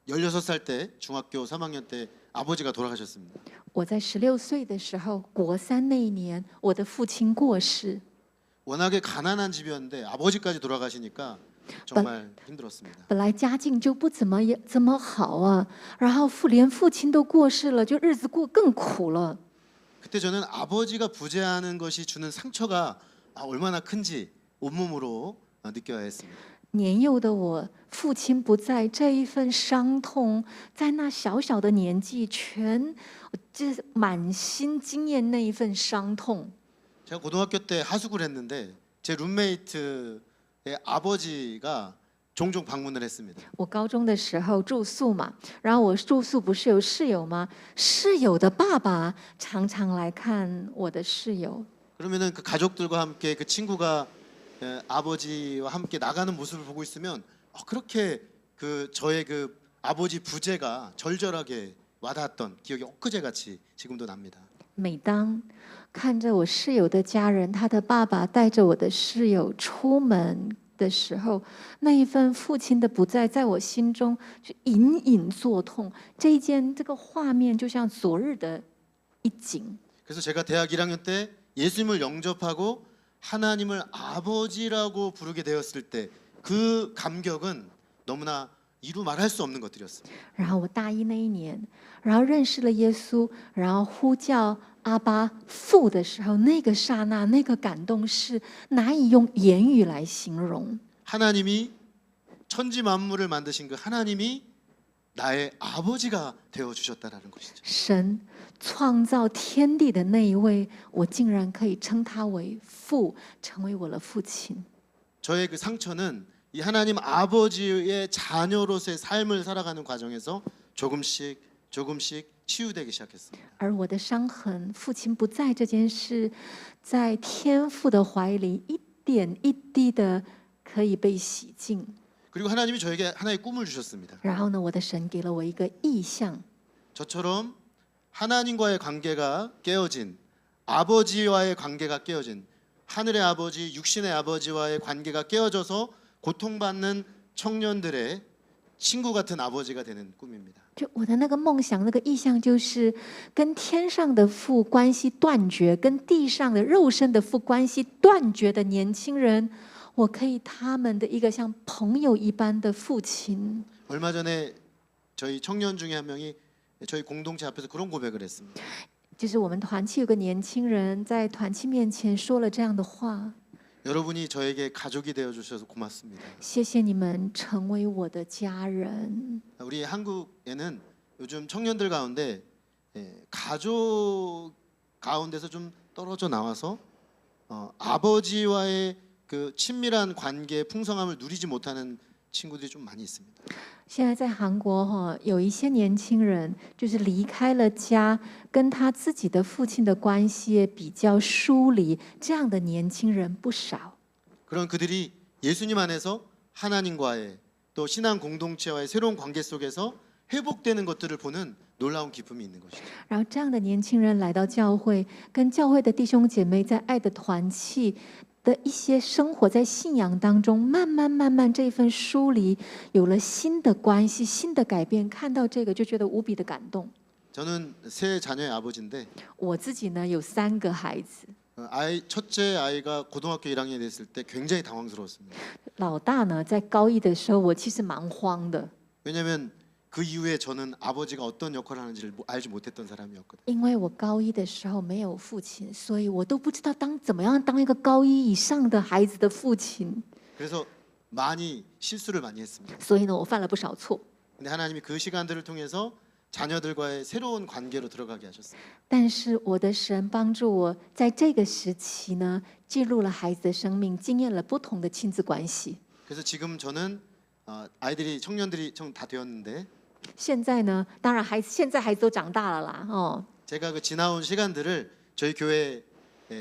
16살 때 중학교 3학년 때 아버지가 돌아가셨습니다. 我在16岁的时候，国3那一年，我的父亲过世。 워낙에 가난한 집이었는데 아버지까지 돌아가시니까 정말 힘들었습니다. 本来家境就不怎么好啊，然后连父亲都过世了，就日子过更苦了。 그때 저는 아버지가 부재하는 것이 주는 상처가 얼마나 큰지 온몸으로 느껴야 했습니다. 年幼的我，父亲不在，这一份伤痛，在那小小的年纪，这满心经验那一份伤痛。 제가 고등학교 때 하숙을 했는데 제 룸메이트의 아버지가 종종 방문을 했습니다. 我高中的时候住宿嘛，然后我住宿不是有室友吗？室友的爸爸常常来看我的室友。 그러면은 그 가족들과 함께 그 친구가 아버지와 함께 나가는 모습을 보고 있으면 그렇게 그 저의 그 아버지 부재가 절절하게 와닿았던 기억이 엊그제같이 지금도 납니다. 每当看着我室友的家人，他的爸爸带着我的室友出门的时候，那一份父亲的不在，在我心中就隐隐作痛。这个画面就像昨日的一景。 그래서 제가 대학 1학년 때 예수님을 영접하고 하나님을 아버지라고 부르게 되었을 때 그 감격은 너무나 이루 말할 수 없는 것들이었습니다. 然后我大一那一年，然后认识了耶稣，然后呼叫阿巴父的时候，那个刹那，那个感动是难以用言语来形容。 하나님이 천지 만물을 만드신 그 하나님이 나의 아버지가 되어 주셨다라는 것이죠. 神创造天地的那一位，我竟然可以称他为父，成为我的父亲。 저의 그 상처는 이 하나님 아버지의 자녀로서의 삶을 살아가는 과정에서 조금씩 치유되기 시작했습니다. 而我的伤痕，父亲不在这件事，在天父的怀里，一点一滴的可以被洗净。 그리고 하나님이 저에게 하나의 꿈을 주셨습니다. 然后呢，我的神给了我一个意象， 저처럼 하나님과의 관계가 깨어진 아버지와의 관계가 깨어진 하늘의 아버지, 육신의 아버지와의 관계가 깨어져서 고통받는 청년들의 친구 같은 아버지가 되는 꿈입니다. 就我的那个梦想，那个意象，就是跟天上的父关系断绝，跟地上的肉身的父关系断绝的年轻人，我可以他们的一个像朋友一般的父亲。 얼마 전에 저희 청년 중에 한 명이 저희 공동체 앞에서 그런 고백을 했습니다. 就是我们团契有个年轻人在团契面前说了这样的话： 여러분이 저에게 가족이 되어 주셔서 고맙습니다. 谢谢你们成为我的家人。 우리 한국에는 요즘 청년들 가운데 가족 가운데서 좀 떨어져 나와서 아버지와의 그 친밀한 관계의 풍성함을 누리지 못하는 친구들이 좀 많이 있습니다. 现在在韩国有一些年轻人就是离开了家，跟他自己的父亲的关系也比较疏离，这样的年轻人不少。 그런 그들이 예수님 안에서 하나님과의 또 신앙 공동체와의 새로운 관계 속에서 회복되는 것들을 보는 놀라운 기쁨이 있는 것이죠. 然后这样的年轻人来到教会，跟教会的弟兄姐妹在爱的团契的一些生活在信仰当中，慢慢这份疏离有了新的关系、新的改变，看到这个就觉得无比的感动。 저는 세 자녀의 아버지인데 我自己呢有3个孩子， 첫째 아이가 고등학교 1학년이 됐을 때 굉장히 당황스러웠습니다. 老大呢在高一的时候，我其实蛮慌的， 왜냐하면 그 이후에 저는 아버지가 어떤 역할을 하는지를 알지 못했던 사람이었거든요. 因为我高一的时候没有父亲，所以我都不知道怎么样当一个高一以上的孩子的父亲， 그래서 많이 실수를 많이 했습니다. 所以呢我犯了不少错。 근데 하나님이 그 시간들을 통해서 자녀들과의 새로운 관계로 들어가게 하셨습니다. 但是我的神帮助我在这个时期呢，进入了孩子的生命，经验了不同的亲子关系。 그래서 지금 저는 아이들이 청년들이 다 되었는데 现在呢，当然现在孩子都长大了啦， 제가 그 지나온 시간들을 저희 교회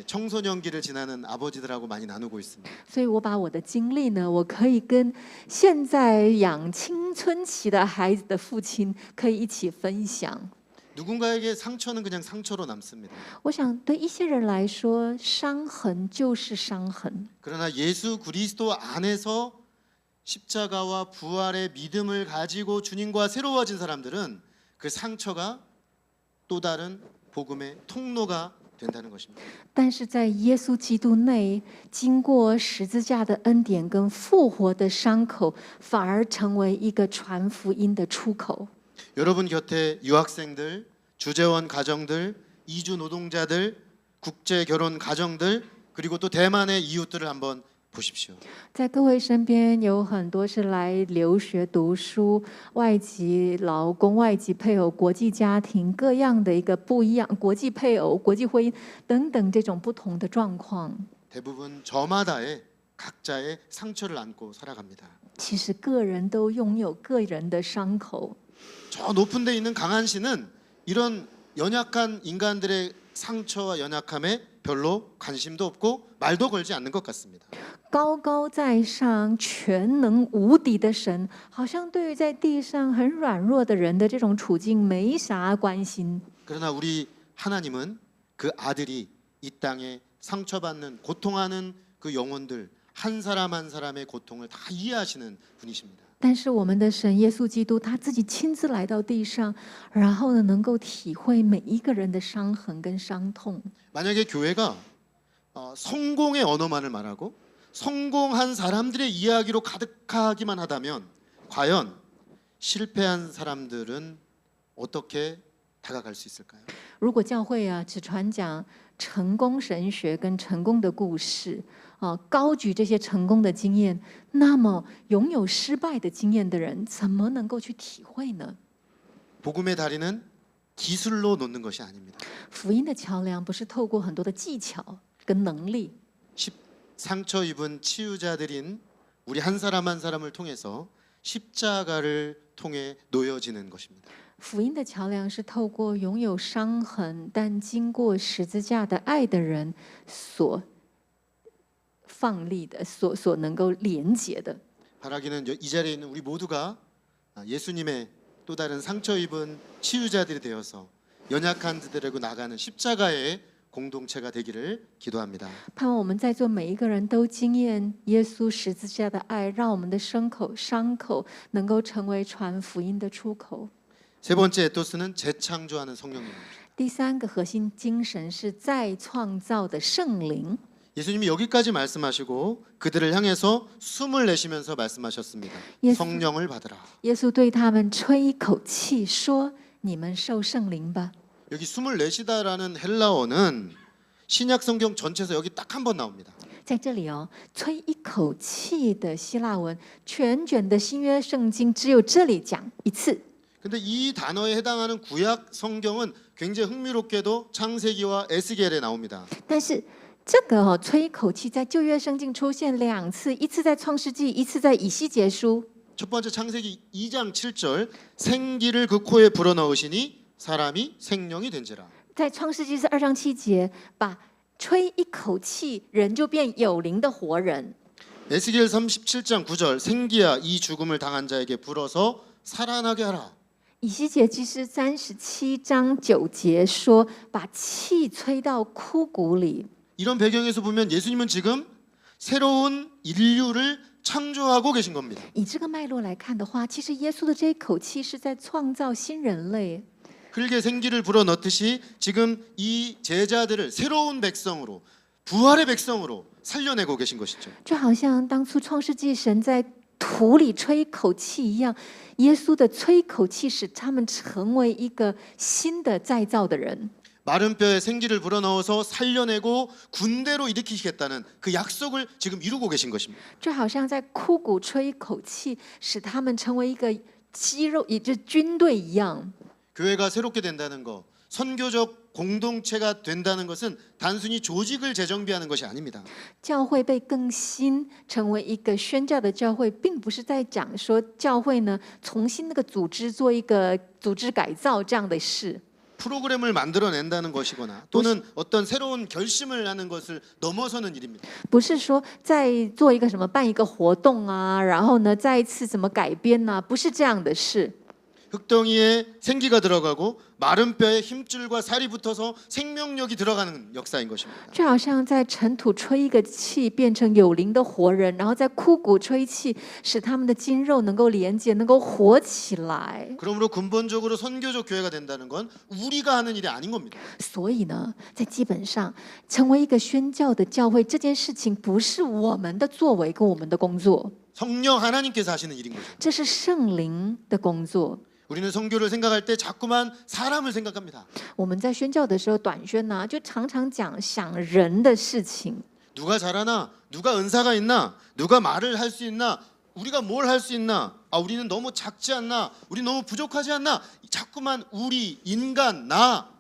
청소년기를 지나는 아버지들하고 많이 나누고 있습니다. 所以我把我的经历呢，我可以跟现在养青春期的孩子的父亲可以一起分享。 누군가에게 상처는 그냥 상처로 남습니다. 我想对一些人来说，伤痕就是伤痕。 그러나 예수 그리스도 안에서 십자가와 부활의 믿음을 가지고 주님과 새로워진 사람들은 그 상처가 또 다른 복음의 통로가 된다는 것입니다. 但是在耶稣基督内，经过十字架的恩典跟复活的伤口，反而成为一个传福音的出口。 여러분 곁에 유학생들, 주재원 가정들, 이주 노동자들, 국제 결혼 가정들, 그리고 또 대만의 이웃들을 한번 보십시오. 在各位身边有很多是来留学读书、外籍劳工、外籍配偶、国际家庭各样的一个不一样，国际配偶、国际婚姻等等这种不同的状况。 대부분 저마다의 각자의 상처를 안고 살아갑니다. 其实个人都拥有个人的伤口。 저 높은 데 있는 강한 신은 이런 연약한 인간들의 상처와 연약함에 별로 관심도 없고 말도 걸지 않는 것 같습니다. 高高在上、全能无敌的神，好像对于在地上很软弱的人的这种处境没啥关心。 그러나 우리 하나님은 그 아들이 이 땅에 상처받는 고통하는 그 영혼들 한 사람 한 사람의 고통을 다 이해하시는 분이십니다. 但是我们的神耶稣基督他自己亲自来到地上，然后呢，能够体会每一个人的伤痕跟伤痛。 만약에 교회가 성공의 언어만을 말하고 성공한 사람들의 이야기로 가득하기만 하다면 과연 실패한 사람들은 어떻게 다가갈 수 있을까요? 如果教会啊只传讲成功神学跟成功的故事，高举这些成功的经验，那么拥有失败的经验的人怎么能够去体会呢？ 복음의 다리는 기술로 놓는 것이 아닙니다. 福音的桥梁不是透过很多的技巧跟能力， 상처 입은 치유자들인 우리 한 사람 한 사람을 통해서 십자가를 통해 놓여지는 것입니다. 福音的桥梁是透过拥有伤痕但经过十字架的爱的人所放力的，所能够连结的。 바라기는 이 자리에 있는 우리 모두가 예수님의 또 다른 상처 입은 치유자들이 되어서 연약한 자들에게 나가는 십자가의 공동체가 되기를 기도합니다. 盼望我们在座每一个人都经验耶稣十字架的爱，让我们的伤口能够成为传福音的出口。 세 번째 에토스는 재창조하는 성령님입니다. 第三个核心精神是再创造的圣灵。 예수님이 여기까지 말씀하시고 그들을 향해서 숨을 내쉬면서 말씀하셨습니다. 예수- 성령을 받으라. 耶稣对他们吹一口气，说：“你们受圣灵吧。” 여기 숨을 내쉬다라는 헬라어는 신약 성경 전체에서 여기 딱 한 번 나옵니다. 在这里哦，吹一口气的希腊文，全卷的新约圣经只有这里讲一次。 근데 이 단어에 해당하는 구약 성경은 굉장히 흥미롭게도 창세기와 에스겔에 나옵니다. 但是这个哦，吹一口气在旧约圣经出现2次，一次在创世纪，一次在以西结书。 첫 번째 창세기 2장 7절 생기를 그 코에 불어넣으시니 사람이 생명이 된지라. 在创世纪是2章7节，把吹一口气，人就变有灵的活人。 에스겔 37장 9절 생기야 이 죽음을 당한 자에게 불어서 살아나게 하라. 以西结记是37章9节说，把气吹到枯骨里。 이런 배경에서 보면 예수님은 지금 새로운 인류를 창조하고 계신 겁니다. 以这个脉络来看的话，其实耶稣的这一口气是在创造新人类。 흙에 생기를 불어넣듯이 지금 이 제자들을 새로운 백성으로 부활의 백성으로 살려내고 계신 것이죠. 就好像当初创世纪神在土里吹一口气一样，耶稣的吹一口气使他们成为一个新的再造的人。 마른 뼈에 생기를 불어넣어서 살려내고 군대로 일으키시겠다는 그 약속을 지금 이루고 계신 것입니다. 就好像在枯骨吹一口气，使他们成为一个肌肉，也就是军队一样。 교회가 새롭게 된다는 거, 선교적 공동체가 된다는 것은 단순히 조직을 재정비하는 것이 아닙니다. 教会被更新，成为一个宣教的教会，并不是在讲说教会呢重新那个组织做一个组织改造这样的事。 프로그램을 만들어낸다는 것이거나 또는 어떤 새로운 결심을 하는 것을 넘어서는 일입니다. 不是说在做一个什么办一个活动啊，然后呢再一次怎么改编啊，不是这样的事。 흙덩이에 생기가 들어가고 마른 뼈에 힘줄과 살이 붙어서 생명력이 들어가는 역사인 것입니다. 就好像在尘土吹一个气，变成有灵的活人，然后在枯骨吹气，使他们的筋肉能够连接，能够活起来。 그러므로 근본적으로 선교적 교회가 된다는 건 우리가 하는 일이 아닌 겁니다. 所以呢，在基本上成为一个宣教的教会，这件事情不是我们的作为跟我们的工作， 성령 하나님께서 하시는 일인 거죠. 这是圣灵的工作。 우리는 선교를 생각할 때 자꾸만 사람을 생각합니다. 我们在宣教的时候，短宣呢、就常常想人的事情。 누가 잘하나? 누가 은사가 있나? 누가 말을 할 수 있나? 우리가 뭘 할 수 있나? 우리는 너무 작지 않나? 우리 너무 부족하지 않나? 자꾸만 우리, 인간, 나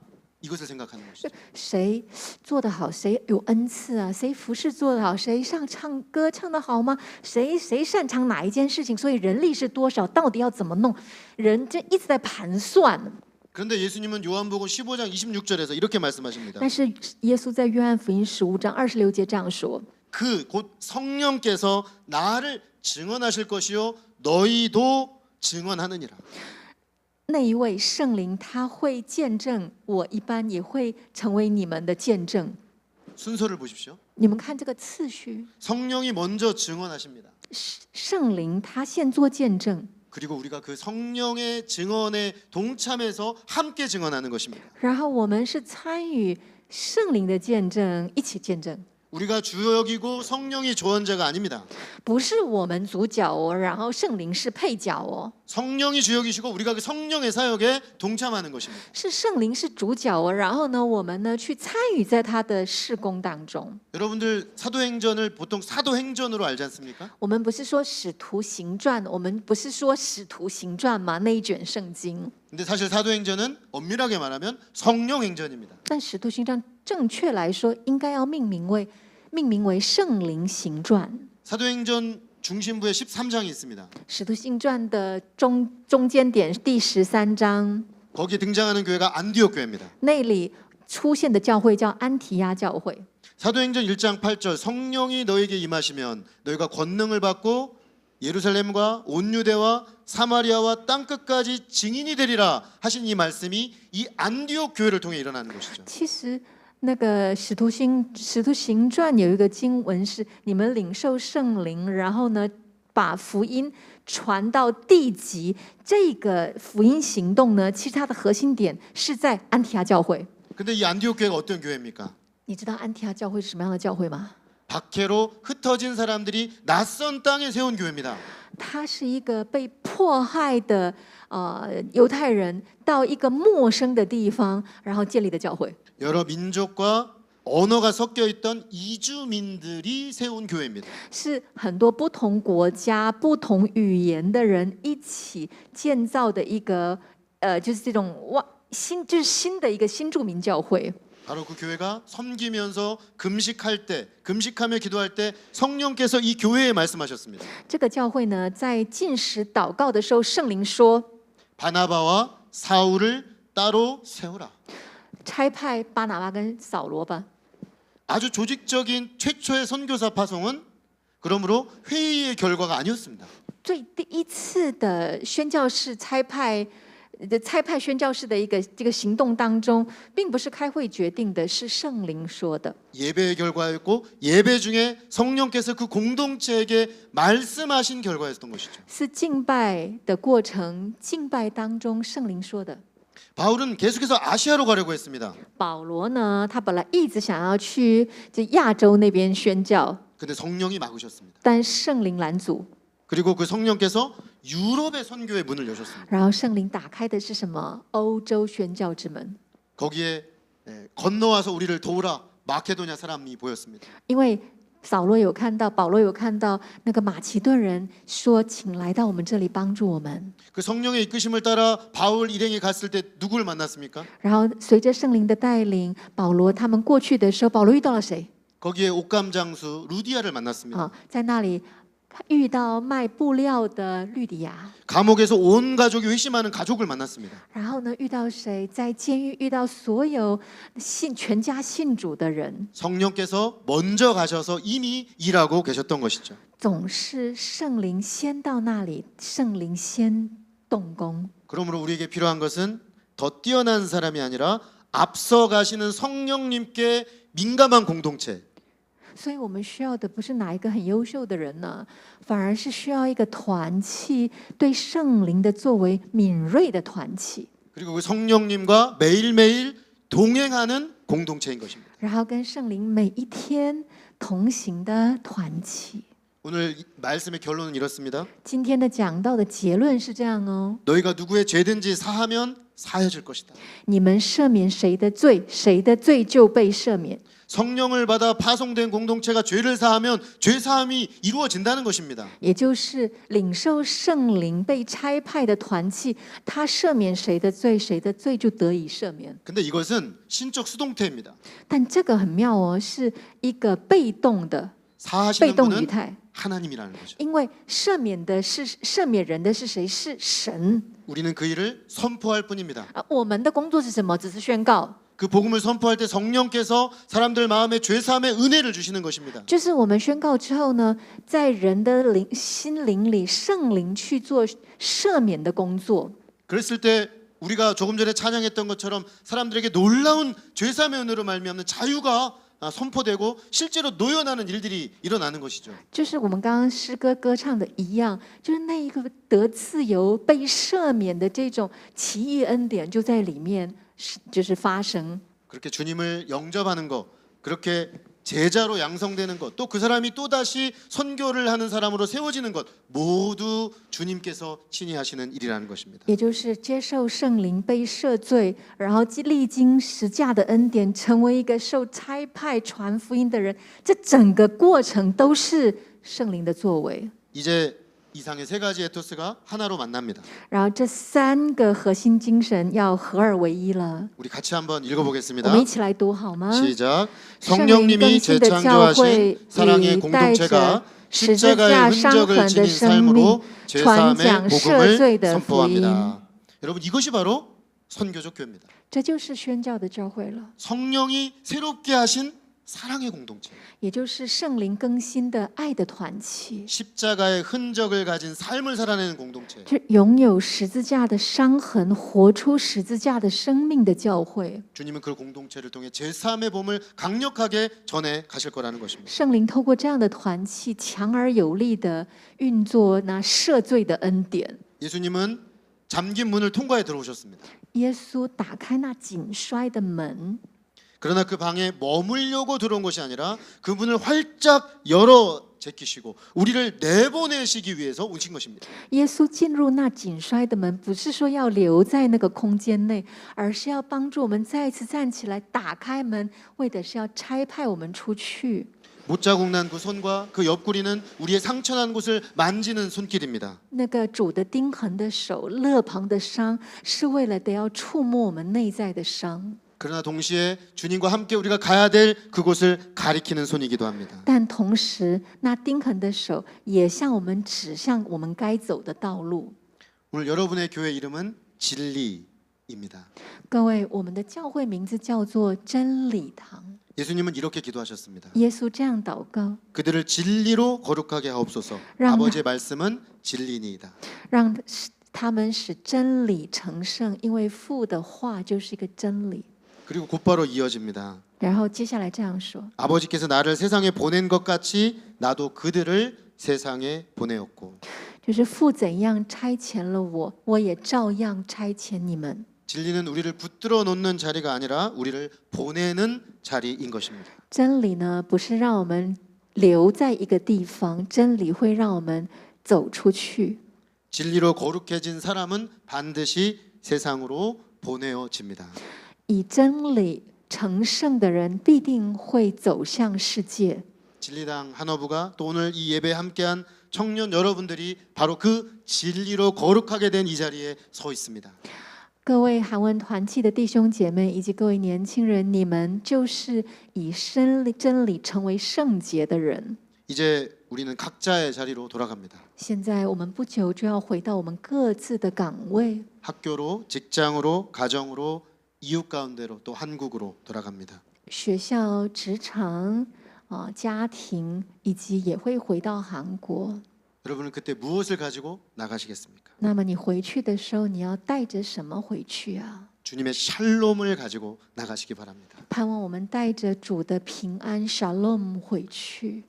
이것을 생각하는 것이죠. 谁做得好，谁有恩赐啊？谁服侍做得好？谁唱歌唱得好吗？谁擅长哪一件事情？所以人力是多少？到底要怎么弄？人这一直在盘算。 그런데 예수님은 요한복음 15장 26절에서 이렇게 말씀하십니다. 但是耶稣在约翰福音15章26节这样说： 그 곧 성령께서 나를 증언하실 것이요 너희도 증언하느니라. 那一位圣灵他会见证，我一般也会成为你们的见证。 순서를 보십시오. 你们看这个次序， 성령이 먼저 증언하십니다. 圣灵他先做见证， 그리고 우리가 그 성령의 증언에 동참해서 함께 증언하는 것입니다. 然后我们是参与圣灵的见证，一起见证。 우리가 주역이고 성령이 조언자가 아닙니다. 不是我们主角哦，然后圣灵是配角哦， 성령이 주역이시고 우리가 그 성령의 사역에 동참하는 것입니다. 是圣灵是主角哦，然后呢，我们呢去参与在他的事工当中。 여러분들 사도행전을 보통 사도행전으로 알지 않습니까? 我们不是说使徒行传，我们不是说使徒行传吗？那一卷圣经。 근데 사실 사도행전은 엄밀하게 말하면 성령행전입니다. 但使徒行传正确来说，应该要命名为圣灵行传。 사도행전 중심부에 13장이 있습니다. 使徒行传的中间点第13章， 거기에 등장하는 교회가 안디옥 교회입니다. 那里出现的教会叫安提亚教会。 사도행전 1장 8절 성령이 너에게 임하시면 너희가 권능을 받고 예루살렘과 온 유대와 사마리아와 땅끝까지 증인이 되리라 하신 이 말씀이 이 안디옥 교회를 통해 일어나는 것이죠. 其实那个使徒行传有一个经文是：你们领受圣灵，然后呢，把福音传到地极。这个福音行动呢，其实它的核心点是在安提阿教会。 근데 이 안디옥 교회가 어떤 교회입니까? 你知道安提阿教会是什么样的教会吗？ 박해로 흩어진 사람들이 낯선 땅에 세운 교회입니다. 它是一个被迫害的犹太人到一个陌生的地方，然后建立的教会。 여러 민족과 언어가 섞여 있던 이주민들이 세운 교회입니다. 是很多不同国家、不同语言的人一起建造的一个就是这种新的一个新著名教会。 바로 그 교회가 섬기면서 금식하며 기도할 때 성령께서 이 교회에 말씀하셨습니다. 这个教会呢，在禁食祷告的时候，圣灵说 바나바와 사울을 따로 세우라. 差派巴拿巴跟扫罗吧。 아주 조직적인 최초의 선교사 파송은 그러므로 회의의 결과가 아니었습니다. 最第一次的宣教士差派宣教士的这个行动当中，并不是开会决定的，是圣灵说的。 예배의 결과였고 예배 중에 성령께서 그 공동체에게 말씀하신 결과였던 것이죠. 是敬拜的过程，敬拜当中圣灵说的。 바울은 계속해서 아시아로 가려고 했습니다. 保罗呢，他本来一直想要去亚洲那边宣教， 근데 성령이 막으셨습니다. 但圣灵拦阻。 그리고 그 성령께서 유럽의 선교의 문을 여셨습니다. 然后圣灵打开的是什么？欧洲宣教之门。 거기에 건너와서 우리를 도우라 마케도냐 사람이 보였습니다. 因为保罗有看到那个马其顿人说：“请来到我们这里帮助我们。” 그 성령의 이끄심을 따라 바울 일행이 갔을 때 누구를 만났습니까? 然后随着圣灵的带领，保罗他们过去的时候，保罗遇到了谁？ 거기에 옥감 장수 루디아를 만났습니다. 在那里遇到卖布料的律底亚。 감옥에서 온 가족이 회심하는 가족을 만났습니다. 然后呢，遇到谁？在监狱遇到所有全家信主的人。 성령께서 먼저 가셔서 이미 일하고 계셨던 것이죠. 总是圣灵先到那里，圣灵先动工。 그러므로 우리에게 필요한 것은 더 뛰어난 사람이 아니라 앞서 가시는 성령님께 민감한 공동체. 所以我们需要的不是哪一个很优秀的人呢，反而是需要一个团契，对圣灵的作为敏锐的团契， 그리고 그 성령님과 매일매일 동행하는 공동체인 것입니다. 然后跟圣灵每一天同行的团契。 오늘 말씀의 결론은 이렇습니다. 今天的讲到的结论是这样哦： 너희가 누구의 죄든지 사하면 사해질 것이다. 你们赦免谁的罪，谁的罪就被赦免。 성령을 받아 파송된 공동체가 죄를 사하면 죄 사함이 이루어진다는 것입니다. 也就是领受圣灵被差派的团契，他赦免谁的罪，谁的罪就得以赦免。 근데 이것은 신적 수동태입니다. 但这个很妙哦，是一个被动的 사하시는 被动语 분은 态， 하나님이라는 거죠. 因为赦免人的是谁？是神。 우리는 그 일을 선포할 뿐입니다. 我们的工作是什么？只是宣告。 그 복음을 선포할 때 성령께서 사람들 마음에 죄 사함의 은혜를 주시는 것입니다. 就是我们宣告之后呢，在人的心灵里，圣灵去做赦免的工作。 그랬을 때 우리가 조금 전에 찬양했던 것처럼 사람들에게 놀라운 죄 사함의 은혜로 말미암는 자유가 선포되고 실제로 노연하는 일들이 일어나는 것이죠. 就是我们刚刚诗歌歌唱的一样，就是那一个得自由、被赦免的这种奇异恩典就在里面，就是发生。 그렇게 주님을 영접하는 것, 그렇게 제자로 양성되는 것, 또 그 사람이 또다시 선교를 하는 사람으로 세워지는 것 모두 주님께서 친히 하시는 일이라는 것입니다. 也就是接受圣灵、被赦罪，然后历经十架的恩典，成为一个受差派传福音的人，这整个过程都是圣灵的作为。 이제 이상의 세 가지 에토스가 하나로 만납니다. 然后这三个核心精神要合二为一了。 우리 같이 한번 我 읽어보겠습니다. 们一起来读好吗？ 시작. 圣灵更 성령님이 新的教 재창조하신 会 사랑의 里带着 공동체가 十字架 십자가의 伤 흔적을 痕的 지닌 生命 삶으로 ，传 제3의 讲赦罪 복음을 的福音。 선포합니다. 여러분 이것이 바로 선교적 교회입니다. 这就是宣教的教会了， 성령이 새롭게 하신 사랑의 공동체. 也就是圣灵更新的爱的团契， 십자가의 흔적을 가진 삶을 살아내는 공동체. 是拥有十字架的伤痕，活出十字架的生命的教会。 주님은 그 공동체를 통해 제3의 봄을 강력하게 전해 가실 거라는 것입니다. 圣灵透过这样的团契，强而有力的运作那赦罪的恩典。 예수님은 잠긴 문을 통과해 들어오셨습니다. 耶稣打开那紧摔的门， 그러나 그 방에 머물려고 들어온 것이 아니라 그 문을 활짝 열어 제끼시고 우리를 내보내시기 위해서 오신 것입니다. 耶稣进入那紧摔的门，不是说要留在那个空间内，而是要帮助我们再一次站起来，打开门，为的是要差派我们出去。 못자국 난 그 손과 그 옆구리는 우리의 상처난 곳을 만지는 손길입니다. 那个主的钉痕的手、肋旁的伤，是为了得要触摸我们内在的伤。 그러나 동시에 주님과 함께 우리가 가야 될 그곳을 가리키는 손이기도 합니다. 但同时，那钉痕的手也向我们指向我们该走的道路。 오늘 여러분의 교회 이름은 진리입니다. 各位，我们的教会名字叫做真理堂。 예수님은 이렇게 기도하셨습니다. 耶稣这样祷告， 그들을 진리로 거룩하게 하옵소서. 랑- 아버지의 말씀은 진리니이다. 让他们使真理成圣，因为父的话就是一个真理。 그리고 곧바로 이어집니다. 然后接下来这样说： 아버지께서 나를 세상에 보낸 것 같이 나도 그들을 세상에 보내었고 就是父怎样差遣了我，我也照样差遣你们。 진리는 우리를 붙들어 놓는 자리가 아니라 우리를 보내는 자리인 것입니다. 真理呢，不是让我们留在一个地方，真理会让我们走出去。 진리로 거룩해진 사람은 반드시 세상으로 보내어집니다. 以真理成圣的人，必定会走向世界。 진리당 한어부가 또 오늘 이 예배에 함께한 청년 여러분들이 바로 그 진리로 거룩하게 된 이 자리에 서 있습니다. 各位韩文团契的弟兄姐妹以及各位年轻人，你们就是以真理成为圣洁的人。 이제 우리는 각자의 자리로 돌아갑니다. 现在我们不久就要回到我们各自的岗位， 학교로, 직장으로, 가정으로, 이웃 가운데로 또 한국으로 돌아갑니다. 学校、职场、家庭，以及也会回到韩国。 여러분은 그때 무엇을 가지고 나가시겠습니까? 那么你回去的时候，你要带着什么回去啊？ 주님의 샬롬을 가지고 나가시기 바랍니다. 盼望我们带着主的平安 Shalom 回去。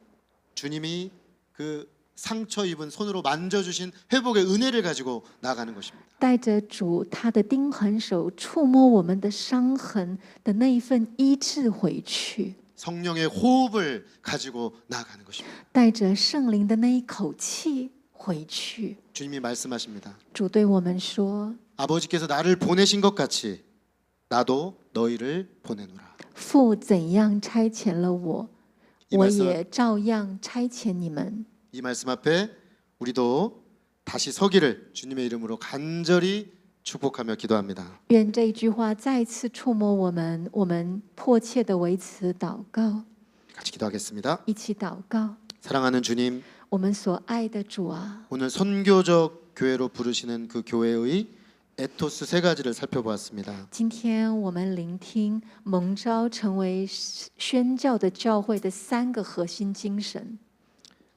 주님이 그 상처 입은 손으로 만져주신 회복의 은혜를 가지고 나가는 것입니다. 带着主他的钉痕手触摸我们的伤痕的那一份医治回去， 성령의 호흡을 가지고 나가는 것입니다. 带着圣灵的那一口气回去。 주님이 말씀하십니다. 主对我们说 아버지께서 나를 보내신 것 같이 나도 너희를 보내노라. ：“父怎样差遣了我， 이 我 말씀, 也照样差遣你们。” 이 말씀 앞에 우리도 다시 서기를 주님의 이름으로 간절히 축복하며 기도합니다. 愿这一句话再次触摸我们，我们迫切的为此祷告， 같이 기도하겠습니다. 一起祷告。 사랑하는 주님, 我们所爱的主啊， 오늘 선교적 교회로 부르시는 그 교회의 에토스 세 가지를 살펴보았습니다. 今天我们聆听蒙召成为宣教的教会的3个核心精神。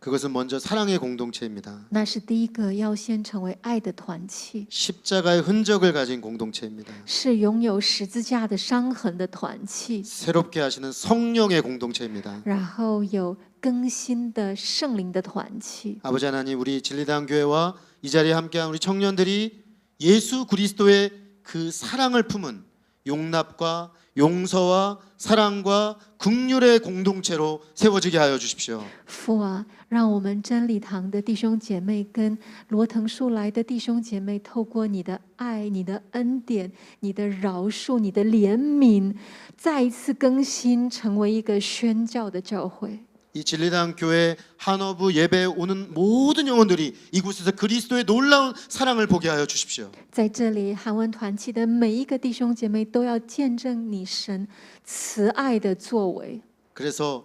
그것은 먼저 사랑의 공동체입니다. 那是第一个，要先成为爱的团契， 십자가의 흔적을 가진 공동체입니다. 是拥有十字架的伤痕的团契， 새롭게 하시는 성령의 공동체입니다. 然后有更新的圣灵的团契。 아버지 하나님, 우리 진리당 교회와 이 자리에 함께한 우리 청년들이 예수 그리스도의 그 사랑을 품은 용납과 용서와 사랑과 긍휼의 공동체로 세워지게 하여 주십시오. 父啊，让我们真理堂的弟兄姐妹跟罗藤树来的弟兄姐妹，透过你的爱、你的恩典、你的饶恕、你的怜悯，再一次更新，成为一个宣教的教会。 이 진리당 교회 한어부 예배에 오는 모든 영혼들이 이곳에서 그리스도의 놀라운 사랑을 보게 하여 주십시오. 在这里，韩文团契的每一个弟兄姐妹都要见证你神慈爱的作为。 그래서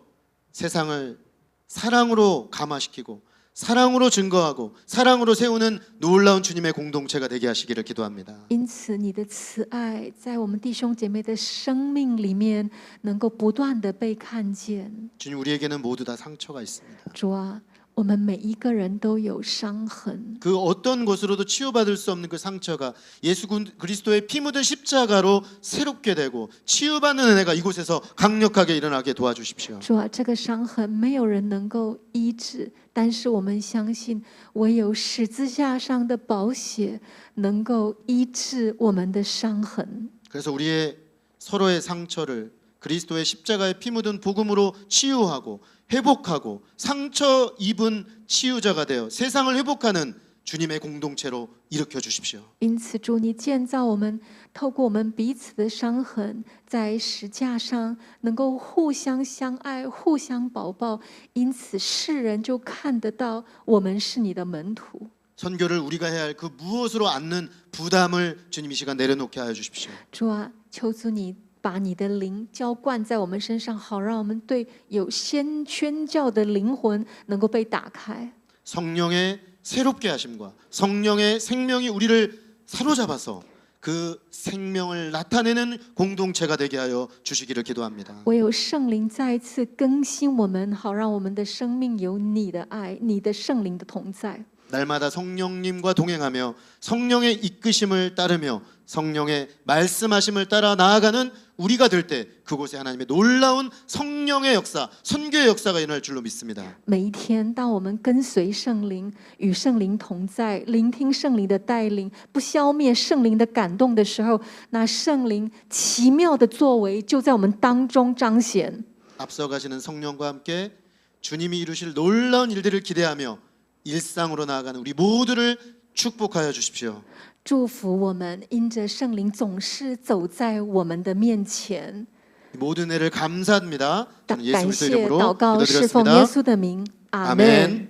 세상을 사랑으로 감화시키고 사랑으로 증거하고 사랑으로 세우는 놀라운 주님의 공동체가 되게 하시기를 기도합니다. 因此，你的慈爱在我们弟兄姐妹的生命里面，能够不断的被看见。 주님, 우리에게는 모두 다 상처가 있습니다. 主啊，我们每一个人都有伤痕， 그 어떤 것으로도 치유받을 수 없는 그 상처가 예수 그리스도의 피 묻은 십자가로 새롭게 되고 치유받는 은혜가 이곳에서 강력하게 일어나게 도와주십시오. 主啊，这个伤痕没有人能够医治，但是我们相信，唯有十字架上的宝血能够医治我们的伤痕。 그래서 우리의 서로의 상처를 그리스도의 십자가의 피 묻은 복음으로 치유하고 회복하고 상처 입은 치유자가 되어 세상을 회복하는 주님의 공동체로 일으켜 주십시오. 因此，主，你建造我们，透过我们彼此的伤痕，在石架上能够互相相爱、互相保抱，因此世人就看得到我们是你的门徒。 선교를 우리가 해야 할 그 무엇으로 안는 부담을 주님 이 시간 내려놓게 하여 주십시오. 主啊，求主你把你的灵浇灌在我们身上，好让我们对有宣教的灵魂能够被打开。 성령의 새롭게 하심과 성령의 생명이 우리를 사로잡아서 그 생명을 나타내는 공동체가 되게 하여 주시기를 기도합니다. 唯有圣灵再一次更新我们，好让我们的生命有你的爱、你的圣灵的同在。 날마다 성령님과 동행하며 성령의 이끄심을 따르며 성령의 말씀하심을 따라 나아가는 우리가 될 때 그곳에 하나님의 놀라운 성령의 역사, 선교의 역사가 일어날 줄로 믿습니다. 每一天，当我们跟随圣灵，与圣灵同在，聆听圣灵的带领，不消灭圣灵的感动的时候，那圣灵奇妙的作为就在我们当中彰显。 앞서가시는 성령과 함께 주님이 이루실 놀라운 일들을 기대하며 일상으로 나아가는 우리 모두를 축복하여 주십시오. 祝福我们，因着圣灵总是走在我们的面前。 모든 애를 감사합니다. 저는 예수 感 그리스도 谢 이름으로 祷告，侍奉耶 기도드렸습니다. 稣的名，阿 아멘. 门。